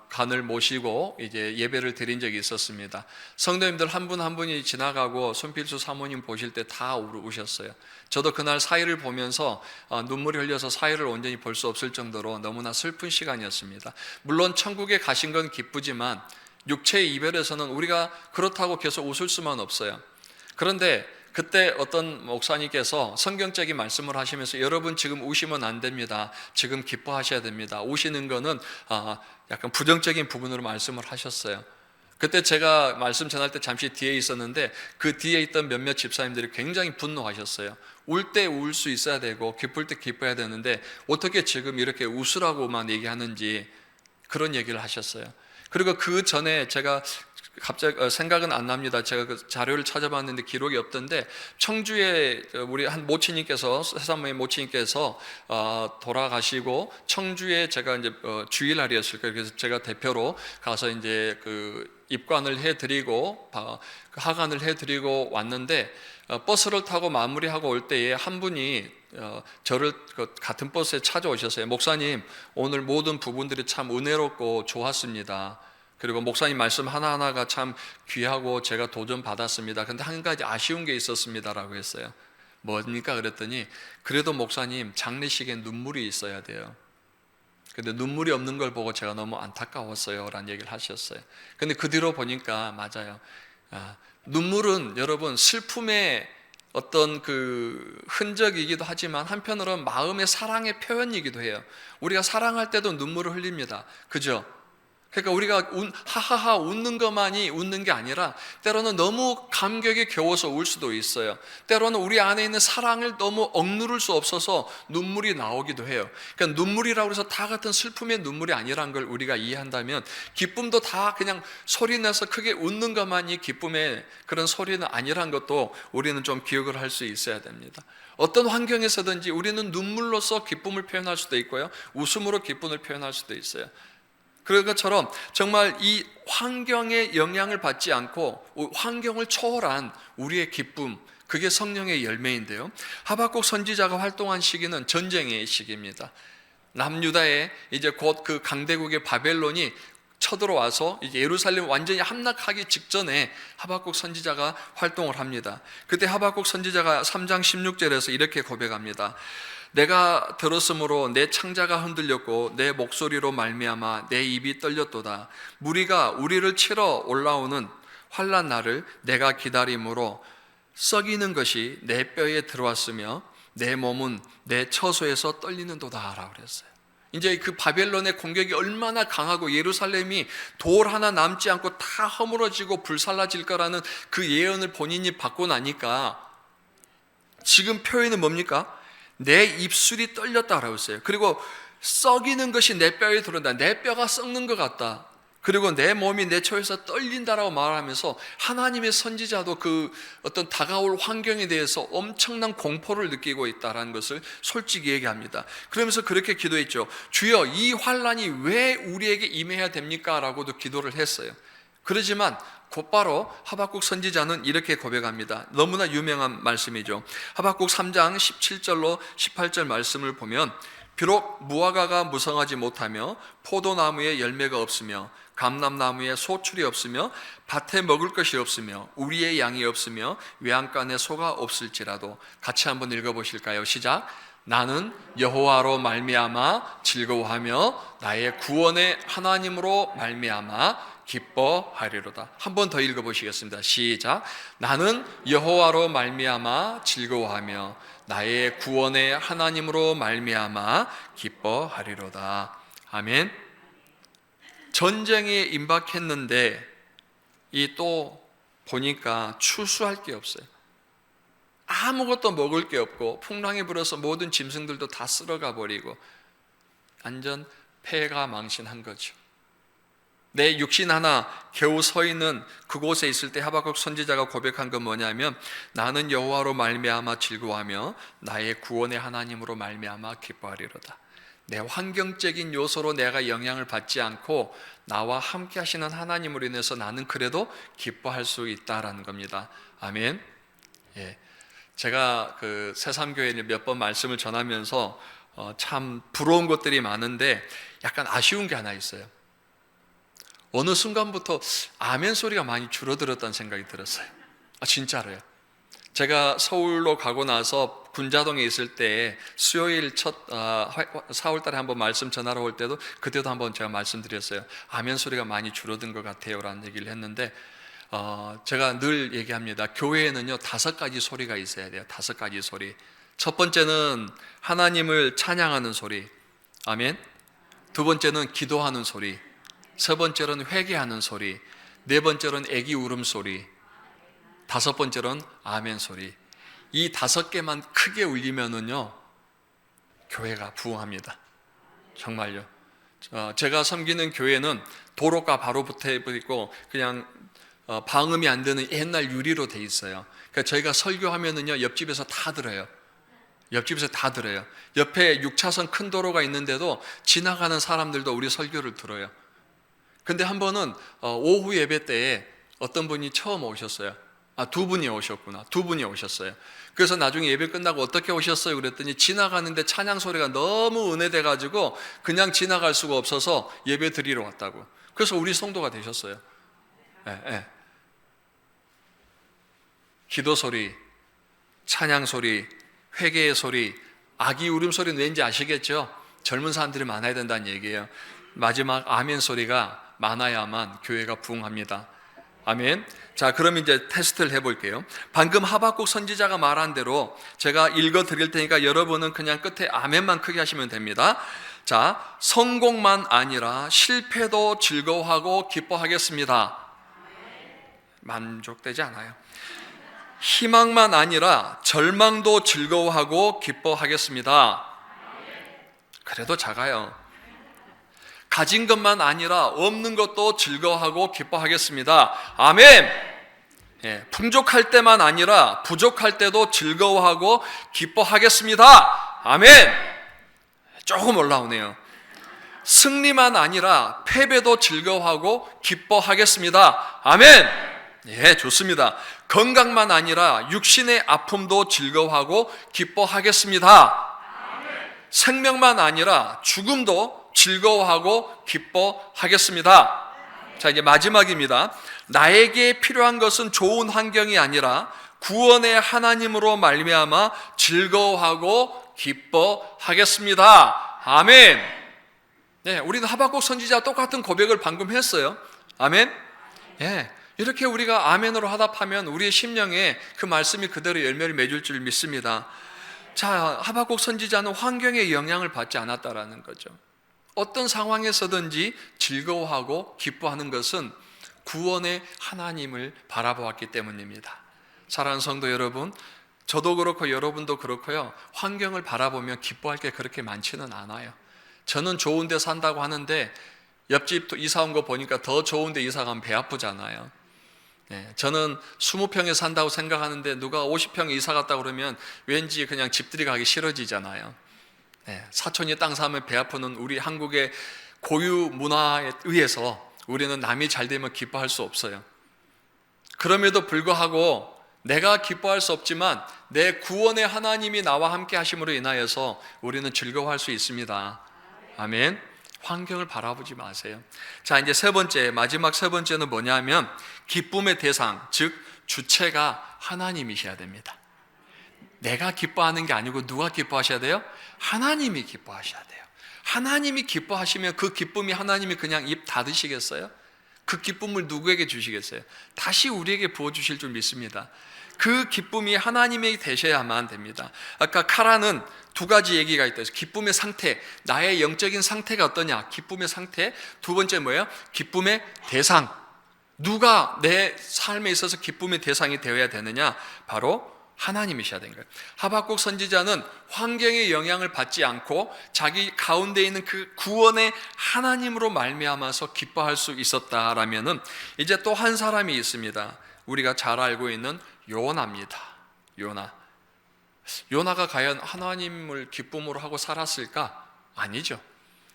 간을 모시고 이제 예배를 드린 적이 있었습니다. 성도님들 한 분 한 분이 지나가고 손필수 사모님 보실 때 다 우셨어요. 저도 그날 사회를 보면서 눈물이 흘려서 사회를 온전히 볼 수 없을 정도로 너무나 슬픈 시간이었습니다. 물론 천국에 가신 건 기쁘지만 육체의 이별에서는 우리가 그렇다고 계속 웃을 수만 없어요. 그런데 그때 어떤 목사님께서 성경적인 말씀을 하시면서 여러분 지금 우시면 안 됩니다. 지금 기뻐하셔야 됩니다. 우시는 거는 약간 부정적인 부분으로 말씀을 하셨어요. 그때 제가 말씀 전할 때 잠시 뒤에 있었는데 그 뒤에 있던 몇몇 집사님들이 굉장히 분노하셨어요. 울 때 울 수 있어야 되고 기쁠 때 기뻐야 되는데 어떻게 지금 이렇게 웃으라고만 얘기하는지 그런 얘기를 하셨어요. 그리고 그 전에 제가 갑자기 생각은 안 납니다. 제가 그 자료를 찾아봤는데 기록이 없던데 청주에 우리 한 모친님께서 새산모의 모친님께서 돌아가시고 청주에 제가 이제 주일날이었을 거예요. 그래서 제가 대표로 가서 이제 그 입관을 해드리고 하관을 해드리고 왔는데 버스를 타고 마무리하고 올 때에 한 분이 저를 같은 버스에 찾아오셨어요. 목사님, 오늘 모든 부분들이 참 은혜롭고 좋았습니다. 그리고 목사님 말씀 하나하나가 참 귀하고 제가 도전 받았습니다. 근데 한 가지 아쉬운 게 있었습니다라고 했어요. 뭡니까? 그랬더니 그래도 목사님 장례식에 눈물이 있어야 돼요. 근데 눈물이 없는 걸 보고 제가 너무 안타까웠어요 라는 얘기를 하셨어요. 근데 그 뒤로 보니까 맞아요. 눈물은 여러분 슬픔의 어떤 그 흔적이기도 하지만 한편으로는 마음의 사랑의 표현이기도 해요. 우리가 사랑할 때도 눈물을 흘립니다. 그죠? 그러니까 우리가 하하하 웃는 것만이 웃는 게 아니라 때로는 너무 감격에 겨워서 울 수도 있어요. 때로는 우리 안에 있는 사랑을 너무 억누를 수 없어서 눈물이 나오기도 해요. 그러니까 눈물이라고 해서 다 같은 슬픔의 눈물이 아니란 걸 우리가 이해한다면 기쁨도 다 그냥 소리 내서 크게 웃는 것만이 기쁨의 그런 소리는 아니란 것도 우리는 좀 기억을 할 수 있어야 됩니다. 어떤 환경에서든지 우리는 눈물로서 기쁨을 표현할 수도 있고요, 웃음으로 기쁨을 표현할 수도 있어요. 그런 것처럼 정말 이 환경의 영향을 받지 않고 환경을 초월한 우리의 기쁨, 그게 성령의 열매인데요. 하박국 선지자가 활동한 시기는 전쟁의 시기입니다. 남유다에 이제 곧 그 강대국의 바벨론이 쳐들어와서 이제 예루살렘 완전히 함락하기 직전에 하박국 선지자가 활동을 합니다. 그때 하박국 선지자가 3장 16절에서 이렇게 고백합니다. 내가 들었으므로 내 창자가 흔들렸고 내 목소리로 말미암아 내 입이 떨렸도다. 무리가 우리를 치러 올라오는 환난 날을 내가 기다림으로 썩이는 것이 내 뼈에 들어왔으며 내 몸은 내 처소에서 떨리는도다 라고 그랬어요. 이제 그 바벨론의 공격이 얼마나 강하고 예루살렘이 돌 하나 남지 않고 다 허물어지고 불살라질 거라는 그 예언을 본인이 받고 나니까 지금 표현은 뭡니까? 내 입술이 떨렸다라고 했어요. 그리고 썩이는 것이 내 뼈에 들어온다. 내 뼈가 썩는 것 같다. 그리고 내 몸이 내 처에서 떨린다라고 말하면서 하나님의 선지자도 그 어떤 다가올 환경에 대해서 엄청난 공포를 느끼고 있다는 것을 솔직히 얘기합니다. 그러면서 그렇게 기도했죠. 주여, 이 환난이 왜 우리에게 임해야 됩니까? 라고도 기도를 했어요. 그러지만 곧바로 하박국 선지자는 이렇게 고백합니다. 너무나 유명한 말씀이죠. 하박국 3장 17절로 18절 말씀을 보면 비록 무화과가 무성하지 못하며 포도나무에 열매가 없으며 감람나무에 소출이 없으며 밭에 먹을 것이 없으며 우리의 양이 없으며 외양간에 소가 없을지라도, 같이 한번 읽어보실까요? 시작. 나는 여호와로 말미암아 즐거워하며 나의 구원의 하나님으로 말미암아 기뻐하리로다. 한 번 더 읽어보시겠습니다. 시작. 나는 여호와로 말미암아 즐거워하며 나의 구원의 하나님으로 말미암아 기뻐하리로다. 아멘. 전쟁에 임박했는데 이 또 보니까 추수할 게 없어요. 아무것도 먹을 게 없고 풍랑이 불어서 모든 짐승들도 다 쓸어가 버리고 완전 폐가 망신한 거죠. 내 육신 하나 겨우 서 있는 그곳에 있을 때 하박국 선지자가 고백한 건 뭐냐면 나는 여호와로 말미암아 즐거워하며 나의 구원의 하나님으로 말미암아 기뻐하리로다. 내 환경적인 요소로 내가 영향을 받지 않고 나와 함께 하시는 하나님으로 인해서 나는 그래도 기뻐할 수 있다라는 겁니다. 아멘. 예. 제가 그 새삼교회에 몇 번 말씀을 전하면서 참 부러운 것들이 많은데 약간 아쉬운 게 하나 있어요. 어느 순간부터 아멘 소리가 많이 줄어들었다는 생각이 들었어요. 진짜로요. 제가 서울로 가고 나서 군자동에 있을 때 수요일 첫 4월 달에 한번 말씀 전하러 올 때도 그때도 한번 제가 말씀드렸어요. 아멘 소리가 많이 줄어든 것 같아요 라는 얘기를 했는데 제가 늘 얘기합니다. 교회에는요 5가지 소리가 있어야 돼요. 5가지 소리. 첫 번째는 하나님을 찬양하는 소리. 아멘. 두 번째는 기도하는 소리. 세 번째로는 회개하는 소리. 네 번째로는 애기 울음소리. 다섯 번째로는 아멘 소리. 이 5개만 크게 울리면은요 교회가 부흥합니다. 정말요. 제가 섬기는 교회는 도로가 바로 붙어 있고 그냥 방음이 안 되는 옛날 유리로 돼 있어요. 그러니까 저희가 설교하면은요 옆집에서 다 들어요. 옆집에서 다 들어요. 옆에 6차선 큰 도로가 있는데도 지나가는 사람들도 우리 설교를 들어요. 근데 한 번은 오후 예배 때에 어떤 분이 처음 오셨어요. 2분이 오셨구나. 2분이 오셨어요. 그래서 나중에 예배 끝나고 어떻게 오셨어요? 그랬더니 지나가는데 찬양 소리가 너무 은혜돼가지고 그냥 지나갈 수가 없어서 예배 드리러 왔다고. 그래서 우리 성도가 되셨어요. 예. 기도 소리, 찬양 소리, 회개의 소리, 아기 울음소리는 왠지 아시겠죠? 젊은 사람들이 많아야 된다는 얘기예요. 마지막 아멘 소리가 많아야만 교회가 부흥합니다. 아멘. 자, 그럼 이제 테스트를 해볼게요. 방금 하박국 선지자가 말한 대로 제가 읽어 드릴 테니까 여러분은 그냥 끝에 아멘만 크게 하시면 됩니다. 자, 성공만 아니라 실패도 즐거워하고 기뻐하겠습니다. 만족되지 않아요. 희망만 아니라 절망도 즐거워하고 기뻐하겠습니다. 그래도 작아요. 가진 것만 아니라 없는 것도 즐거워하고 기뻐하겠습니다. 아멘. 예, 풍족할 때만 아니라 부족할 때도 즐거워하고 기뻐하겠습니다. 아멘. 조금 올라오네요. 승리만 아니라 패배도 즐거워하고 기뻐하겠습니다. 아멘. 예, 좋습니다. 건강만 아니라 육신의 아픔도 즐거워하고 기뻐하겠습니다. 생명만 아니라 죽음도 즐거워하고 기뻐하겠습니다. 자, 이제 마지막입니다. 나에게 필요한 것은 좋은 환경이 아니라 구원의 하나님으로 말미암아 즐거워하고 기뻐하겠습니다. 아멘. 네, 우리는 하박국 선지자와 똑같은 고백을 방금 했어요. 아멘. 예, 이렇게 우리가 아멘으로 화답하면 우리의 심령에 그 말씀이 그대로 열매를 맺을 줄 믿습니다. 자, 하박국 선지자는 환경에 영향을 받지 않았다라는 거죠. 어떤 상황에서든지 즐거워하고 기뻐하는 것은 구원의 하나님을 바라보았기 때문입니다. 사랑하는 성도 여러분, 저도 그렇고 여러분도 그렇고요. 환경을 바라보면 기뻐할 게 그렇게 많지는 않아요. 저는 좋은 데 산다고 하는데 옆집 이사 온 거 보니까 더 좋은 데 이사 가면 배 아프잖아요. 네, 저는 20평에 산다고 생각하는데 누가 50평에 이사 갔다 그러면 왠지 그냥 집들이 가기 싫어지잖아요. 네, 사촌이 땅 사면 배 아프는 우리 한국의 고유 문화에 의해서 우리는 남이 잘 되면 기뻐할 수 없어요. 그럼에도 불구하고 내가 기뻐할 수 없지만 내 구원의 하나님이 나와 함께 하심으로 인하여서 우리는 즐거워할 수 있습니다. 아멘. 환경을 바라보지 마세요. 자, 이제 마지막 세 번째는 뭐냐면 기쁨의 대상, 즉 주체가 하나님이셔야 됩니다. 내가 기뻐하는 게 아니고 누가 기뻐하셔야 돼요? 하나님이 기뻐하셔야 돼요. 하나님이 기뻐하시면 그 기쁨이 하나님이 그냥 입 닫으시겠어요? 그 기쁨을 누구에게 주시겠어요? 다시 우리에게 부어주실 줄 믿습니다. 그 기쁨이 하나님에게 되셔야만 됩니다. 아까 카라는 두 가지 얘기가 있다. 기쁨의 상태, 나의 영적인 상태가 어떠냐, 기쁨의 상태. 두 번째 뭐예요? 기쁨의 대상. 누가 내 삶에 있어서 기쁨의 대상이 되어야 되느냐? 바로 하나님이셔야 되는 거예요. 하박국 선지자는 환경의 영향을 받지 않고 자기 가운데 있는 그 구원의 하나님으로 말미암아서 기뻐할 수 있었다라면은, 이제 또 한 사람이 있습니다. 우리가 잘 알고 있는 요나입니다. 요나가 과연 하나님을 기쁨으로 하고 살았을까? 아니죠.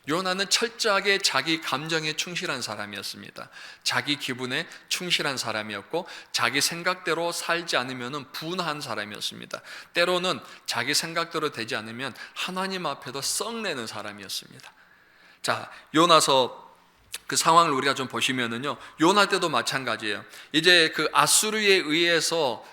요나는 철저하게 자기 감정에 충실한 사람이었습니다. 자기 기분에 충실한 사람이었고, 자기 생각대로 살지 않으면 분한 사람이었습니다. 때로는 자기 생각대로 되지 않으면 하나님 앞에도 썩내는 사람이었습니다. 자, 요나서 그 상황을 우리가 좀 보시면은요, 요나 때도 마찬가지예요. 이제 그 아수르에 의해서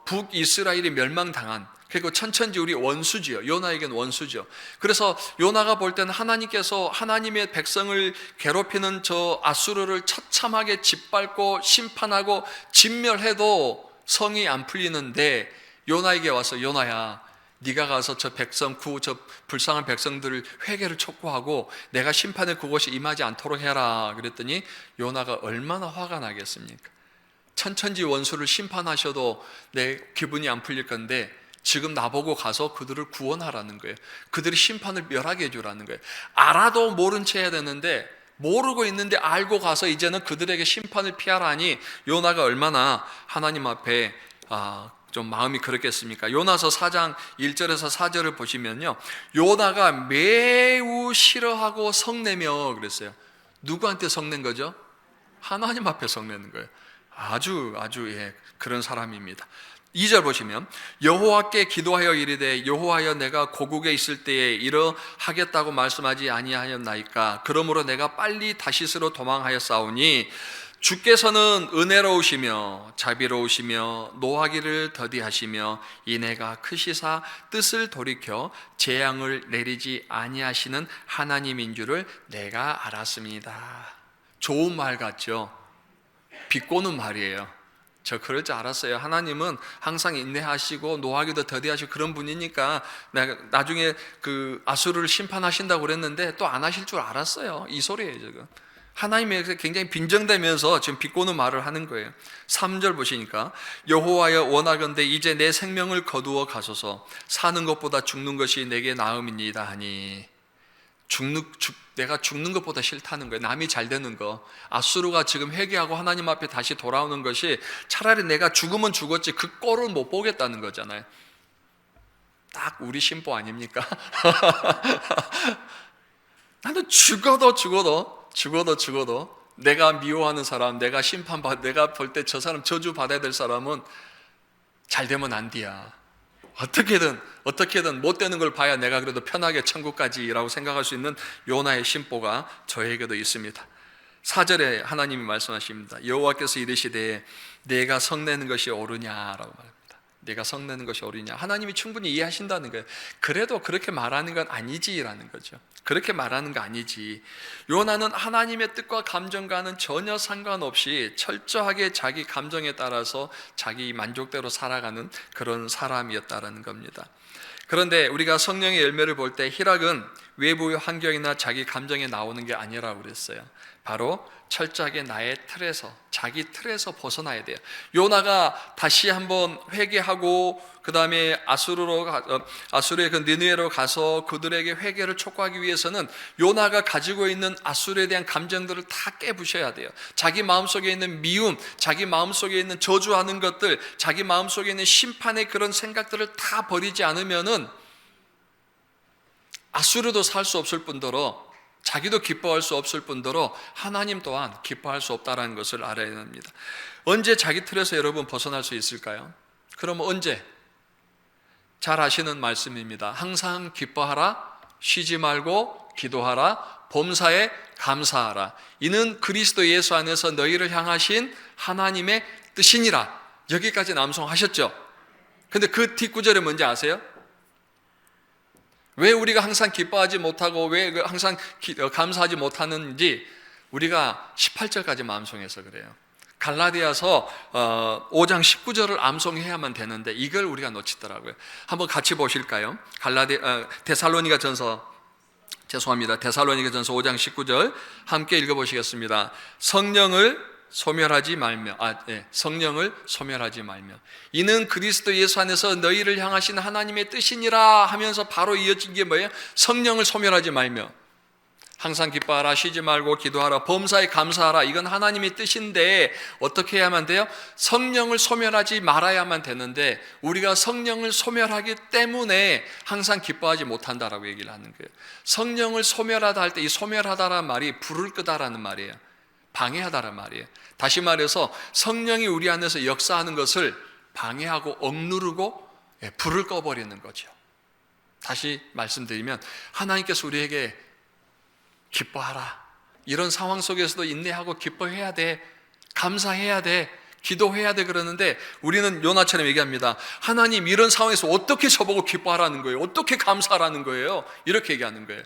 북이스라엘이 멸망당한, 그리고 천천지 우리 원수지요. 요나에게는 원수죠. 그래서 요나가 볼 때는 하나님께서 하나님의 백성을 괴롭히는 저 아수르를 처참하게 짓밟고 심판하고 진멸해도 성이 안 풀리는데, 요나에게 와서 요나야, 네가 가서 저 백성 저 불쌍한 백성들을 회개를 촉구하고 내가 심판의 그곳이 임하지 않도록 해라 그랬더니, 요나가 얼마나 화가 나겠습니까? 천천지 원수를 심판하셔도 내 기분이 안 풀릴 건데 지금 나보고 가서 그들을 구원하라는 거예요. 그들의 심판을 멸하게 해주라는 거예요. 알아도 모른 채 해야 되는데, 모르고 있는데 알고 가서 이제는 그들에게 심판을 피하라니, 요나가 얼마나 하나님 앞에 좀 마음이 그렇겠습니까? 요나서 4장 1절에서 4절을 보시면요, 요나가 매우 싫어하고 성내며 그랬어요. 누구한테 성낸 거죠? 하나님 앞에 성내는 거예요. 아주 그런 사람입니다. 2절 보시면, 여호와께 기도하여 이르되 여호와여, 내가 고국에 있을 때에 이러하겠다고 말씀하지 아니하였나이까? 그러므로 내가 빨리 다시스로 도망하였사오니 주께서는 은혜로우시며 자비로우시며 노하기를 더디하시며 인애가 크시사 뜻을 돌이켜 재앙을 내리지 아니하시는 하나님인 줄을 내가 알았습니다. 좋은 말 같죠? 비꼬는 말이에요. 저 그럴 줄 알았어요. 하나님은 항상 인내하시고 노하기도 더디하시고 그런 분이니까 내가 나중에 그 아수르를 심판하신다고 그랬는데 또 안 하실 줄 알았어요. 이 소리예요 지금. 하나님에게 굉장히 빈정대면서 지금 비꼬는 말을 하는 거예요. 3절 보시니까, 여호와여 원하건대 이제 내 생명을 거두어 가소서. 사는 것보다 죽는 것이 내게 나음이니이다 하니, 내가 죽는 것보다 싫다는 거예요. 남이 잘 되는 거. 아수르가 지금 회개하고 하나님 앞에 다시 돌아오는 것이, 차라리 내가 죽으면 죽었지 그 꼴을 못 보겠다는 거잖아요. 딱 우리 신보 아닙니까? 나는 죽어도 내가 미워하는 사람, 내가 내가 볼 때 저 사람 저주 받아야 될 사람은 잘 되면 안 돼야. 어떻게든 못 되는 걸 봐야 내가 그래도 편하게 천국까지라고 생각할 수 있는 요나의 심보가 저에게도 있습니다. 4절에 하나님이 말씀하십니다. 여호와께서 이르시되 내가 성내는 것이 옳으냐라고 말합니다. 내가 성내는 것이 옳으냐. 하나님이 충분히 이해하신다는 거예요. 그래도 그렇게 말하는 건 아니지라는 거죠. 그렇게 말하는 거 아니지. 요나는 하나님의 뜻과 감정과는 전혀 상관없이 철저하게 자기 감정에 따라서 자기 만족대로 살아가는 그런 사람이었다는 겁니다. 그런데 우리가 성령의 열매를 볼 때 희락은 외부의 환경이나 자기 감정에 나오는 게 아니라고 그랬어요. 바로 철저하게 나의 틀에서, 자기 틀에서 벗어나야 돼요. 요나가 다시 한번 회개하고 그 다음에 아수르의 그 니느웨로 가서 그들에게 회개를 촉구하기 위해서는 요나가 가지고 있는 아수르에 대한 감정들을 다 깨부셔야 돼요. 자기 마음속에 있는 미움, 자기 마음속에 있는 저주하는 것들, 자기 마음속에 있는 심판의 그런 생각들을 다 버리지 않으면은 아수르도 살 수 없을 뿐더러 자기도 기뻐할 수 없을 뿐더러 하나님 또한 기뻐할 수 없다는 것을 알아야 합니다. 언제 자기 틀에서 여러분 벗어날 수 있을까요? 그러면 언제? 잘 아시는 말씀입니다. 항상 기뻐하라, 쉬지 말고 기도하라, 범사에 감사하라. 이는 그리스도 예수 안에서 너희를 향하신 하나님의 뜻이니라. 여기까지 남송하셨죠? 근데 그 뒷구절이 뭔지 아세요? 왜 우리가 항상 기뻐하지 못하고 왜 항상 감사하지 못하는지, 우리가 18절까지 암송해서 그래요. 갈라디아서 5장 19절을 암송해야만 되는데 이걸 우리가 놓치더라고요. 한번 같이 보실까요? 데살로니가전서 5장 19절 함께 읽어보시겠습니다. 성령을 소멸하지 말며 이는 그리스도 예수 안에서 너희를 향하신 하나님의 뜻이니라 하면서 바로 이어진 게 뭐예요? 성령을 소멸하지 말며 항상 기뻐하라, 쉬지 말고 기도하라, 범사에 감사하라. 이건 하나님의 뜻인데 어떻게 해야만 돼요? 성령을 소멸하지 말아야만 되는데 우리가 성령을 소멸하기 때문에 항상 기뻐하지 못한다라고 얘기를 하는 거예요. 성령을 소멸하다 할 때 이 소멸하다라는 말이 불을 끄다라는 말이에요. 방해하다라는 말이에요. 다시 말해서 성령이 우리 안에서 역사하는 것을 방해하고 억누르고 불을 꺼버리는 거죠. 다시 말씀드리면 하나님께서 우리에게 기뻐하라, 이런 상황 속에서도 인내하고 기뻐해야 돼, 감사해야 돼, 기도해야 돼 그러는데 우리는 요나처럼 얘기합니다. 하나님, 이런 상황에서 어떻게 저보고 기뻐하라는 거예요? 어떻게 감사하라는 거예요? 이렇게 얘기하는 거예요.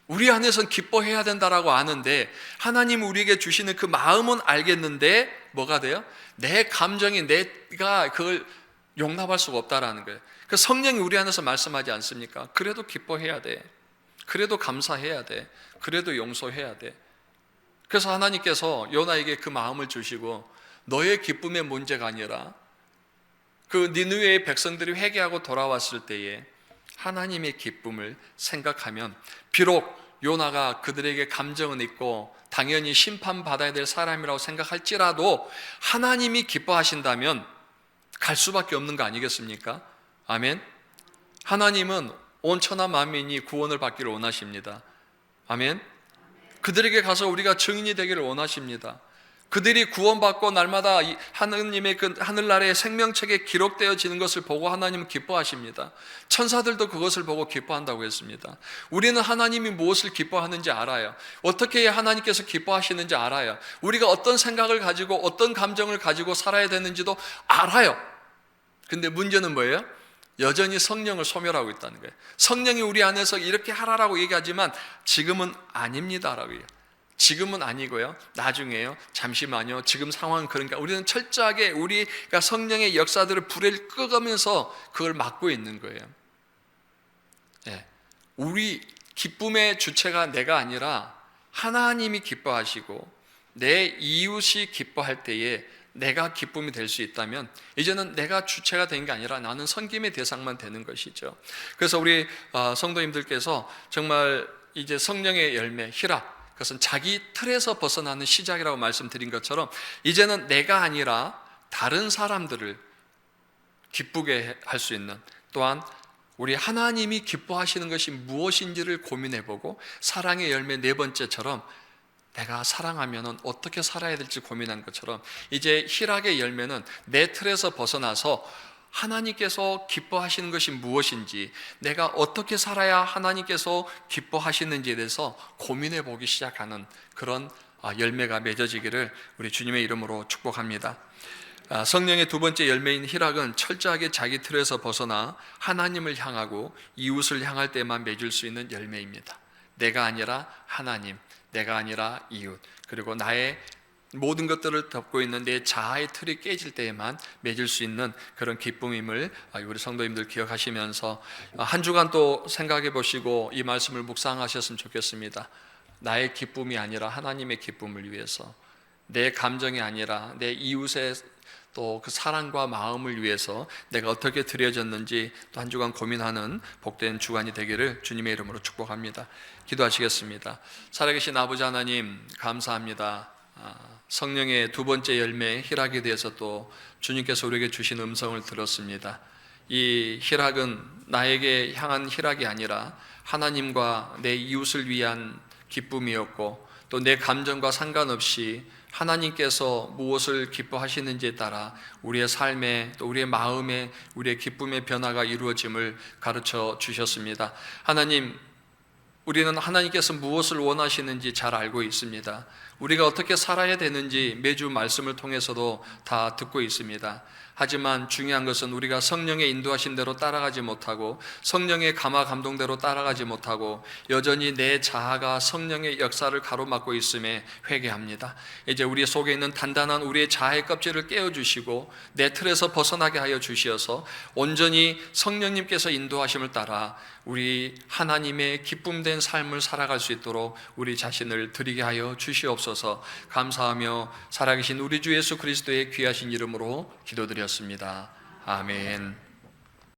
우리 안에서는 기뻐해야 된다라고 아는데 하나님 우리에게 주시는 그 마음은 알겠는데 뭐가 돼요? 내 감정이 내가 그걸 용납할 수가 없다라는 거예요. 그 성령이 우리 안에서 말씀하지 않습니까? 그래도 기뻐해야 돼, 그래도 감사해야 돼, 그래도 용서해야 돼. 그래서 하나님께서 요나에게 그 마음을 주시고 너의 기쁨의 문제가 아니라 그 니느웨의 백성들이 회개하고 돌아왔을 때에 하나님의 기쁨을 생각하면 비록 요나가 그들에게 감정은 있고 당연히 심판받아야 될 사람이라고 생각할지라도 하나님이 기뻐하신다면 갈 수밖에 없는 거 아니겠습니까? 아멘. 하나님은 온 천하 만민이 구원을 받기를 원하십니다. 아멘. 그들에게 가서 우리가 증인이 되기를 원하십니다. 그들이 구원받고 날마다 하느님의 그 하늘나라의 생명책에 기록되어지는 것을 보고 하나님은 기뻐하십니다. 천사들도 그것을 보고 기뻐한다고 했습니다. 우리는 하나님이 무엇을 기뻐하는지 알아요. 어떻게 하나님께서 기뻐하시는지 알아요. 우리가 어떤 생각을 가지고 어떤 감정을 가지고 살아야 되는지도 알아요. 근데 문제는 뭐예요? 여전히 성령을 소멸하고 있다는 거예요. 성령이 우리 안에서 이렇게 하라라고 얘기하지만 지금은 아닙니다라고 해요. 지금은 아니고요, 나중에요, 잠시만요, 지금 상황은 그러니까 우리는 철저하게 우리가 성령의 역사들을 불을 끄면서 그걸 막고 있는 거예요. 우리 기쁨의 주체가 내가 아니라 하나님이 기뻐하시고 내 이웃이 기뻐할 때에 내가 기쁨이 될 수 있다면 이제는 내가 주체가 된 게 아니라 나는 섬김의 대상만 되는 것이죠. 그래서 우리 성도님들께서 정말 이제 성령의 열매, 희락, 그것은 자기 틀에서 벗어나는 시작이라고 말씀드린 것처럼 이제는 내가 아니라 다른 사람들을 기쁘게 할 수 있는, 또한 우리 하나님이 기뻐하시는 것이 무엇인지를 고민해보고 사랑의 열매 네 번째처럼 내가 사랑하면 어떻게 살아야 될지 고민한 것처럼 이제 희락의 열매는 내 틀에서 벗어나서 하나님께서 기뻐하시는 것이 무엇인지, 내가 어떻게 살아야 하나님께서 기뻐하시는지에 대해서 고민해 보기 시작하는 그런 열매가 맺어지기를 우리 주님의 이름으로 축복합니다. 성령의 두 번째 열매인 희락은 철저하게 자기 틀에서 벗어나 하나님을 향하고 이웃을 향할 때만 맺을 수 있는 열매입니다. 내가 아니라 하나님, 내가 아니라 이웃, 그리고 나의 모든 것들을 덮고 있는 내 자아의 틀이 깨질 때에만 맺을 수 있는 그런 기쁨임을 우리 성도님들 기억하시면서 한 주간 또 생각해 보시고 이 말씀을 묵상하셨으면 좋겠습니다. 나의 기쁨이 아니라 하나님의 기쁨을 위해서, 내 감정이 아니라 내 이웃의 또 그 사랑과 마음을 위해서 내가 어떻게 드려졌는지 또 한 주간 고민하는 복된 주간이 되기를 주님의 이름으로 축복합니다. 기도하시겠습니다. 살아계신 아버지 하나님, 감사합니다. 성령의 두 번째 열매 희락에 대해서 또 주님께서 우리에게 주신 음성을 들었습니다. 이 희락은 나에게 향한 희락이 아니라 하나님과 내 이웃을 위한 기쁨이었고, 또 내 감정과 상관없이 하나님께서 무엇을 기뻐하시는지에 따라 우리의 삶에, 또 우리의 마음에, 우리의 기쁨의 변화가 이루어짐을 가르쳐 주셨습니다. 하나님, 우리는 하나님께서 무엇을 원하시는지 잘 알고 있습니다. 우리가 어떻게 살아야 되는지 매주 말씀을 통해서도 다 듣고 있습니다. 하지만 중요한 것은 우리가 성령의 인도하신 대로 따라가지 못하고 성령의 감화 감동대로 따라가지 못하고 여전히 내 자아가 성령의 역사를 가로막고 있음에 회개합니다. 이제 우리 속에 있는 단단한 우리의 자아의 껍질을 깨어주시고 내 틀에서 벗어나게 하여 주시어서 온전히 성령님께서 인도하심을 따라 우리 하나님의 기쁨된 삶을 살아갈 수 있도록 우리 자신을 드리게 하여 주시옵소서. 감사하며 살아계신 우리 주 예수 그리스도의 귀하신 이름으로 기도드렸습니다. 아멘.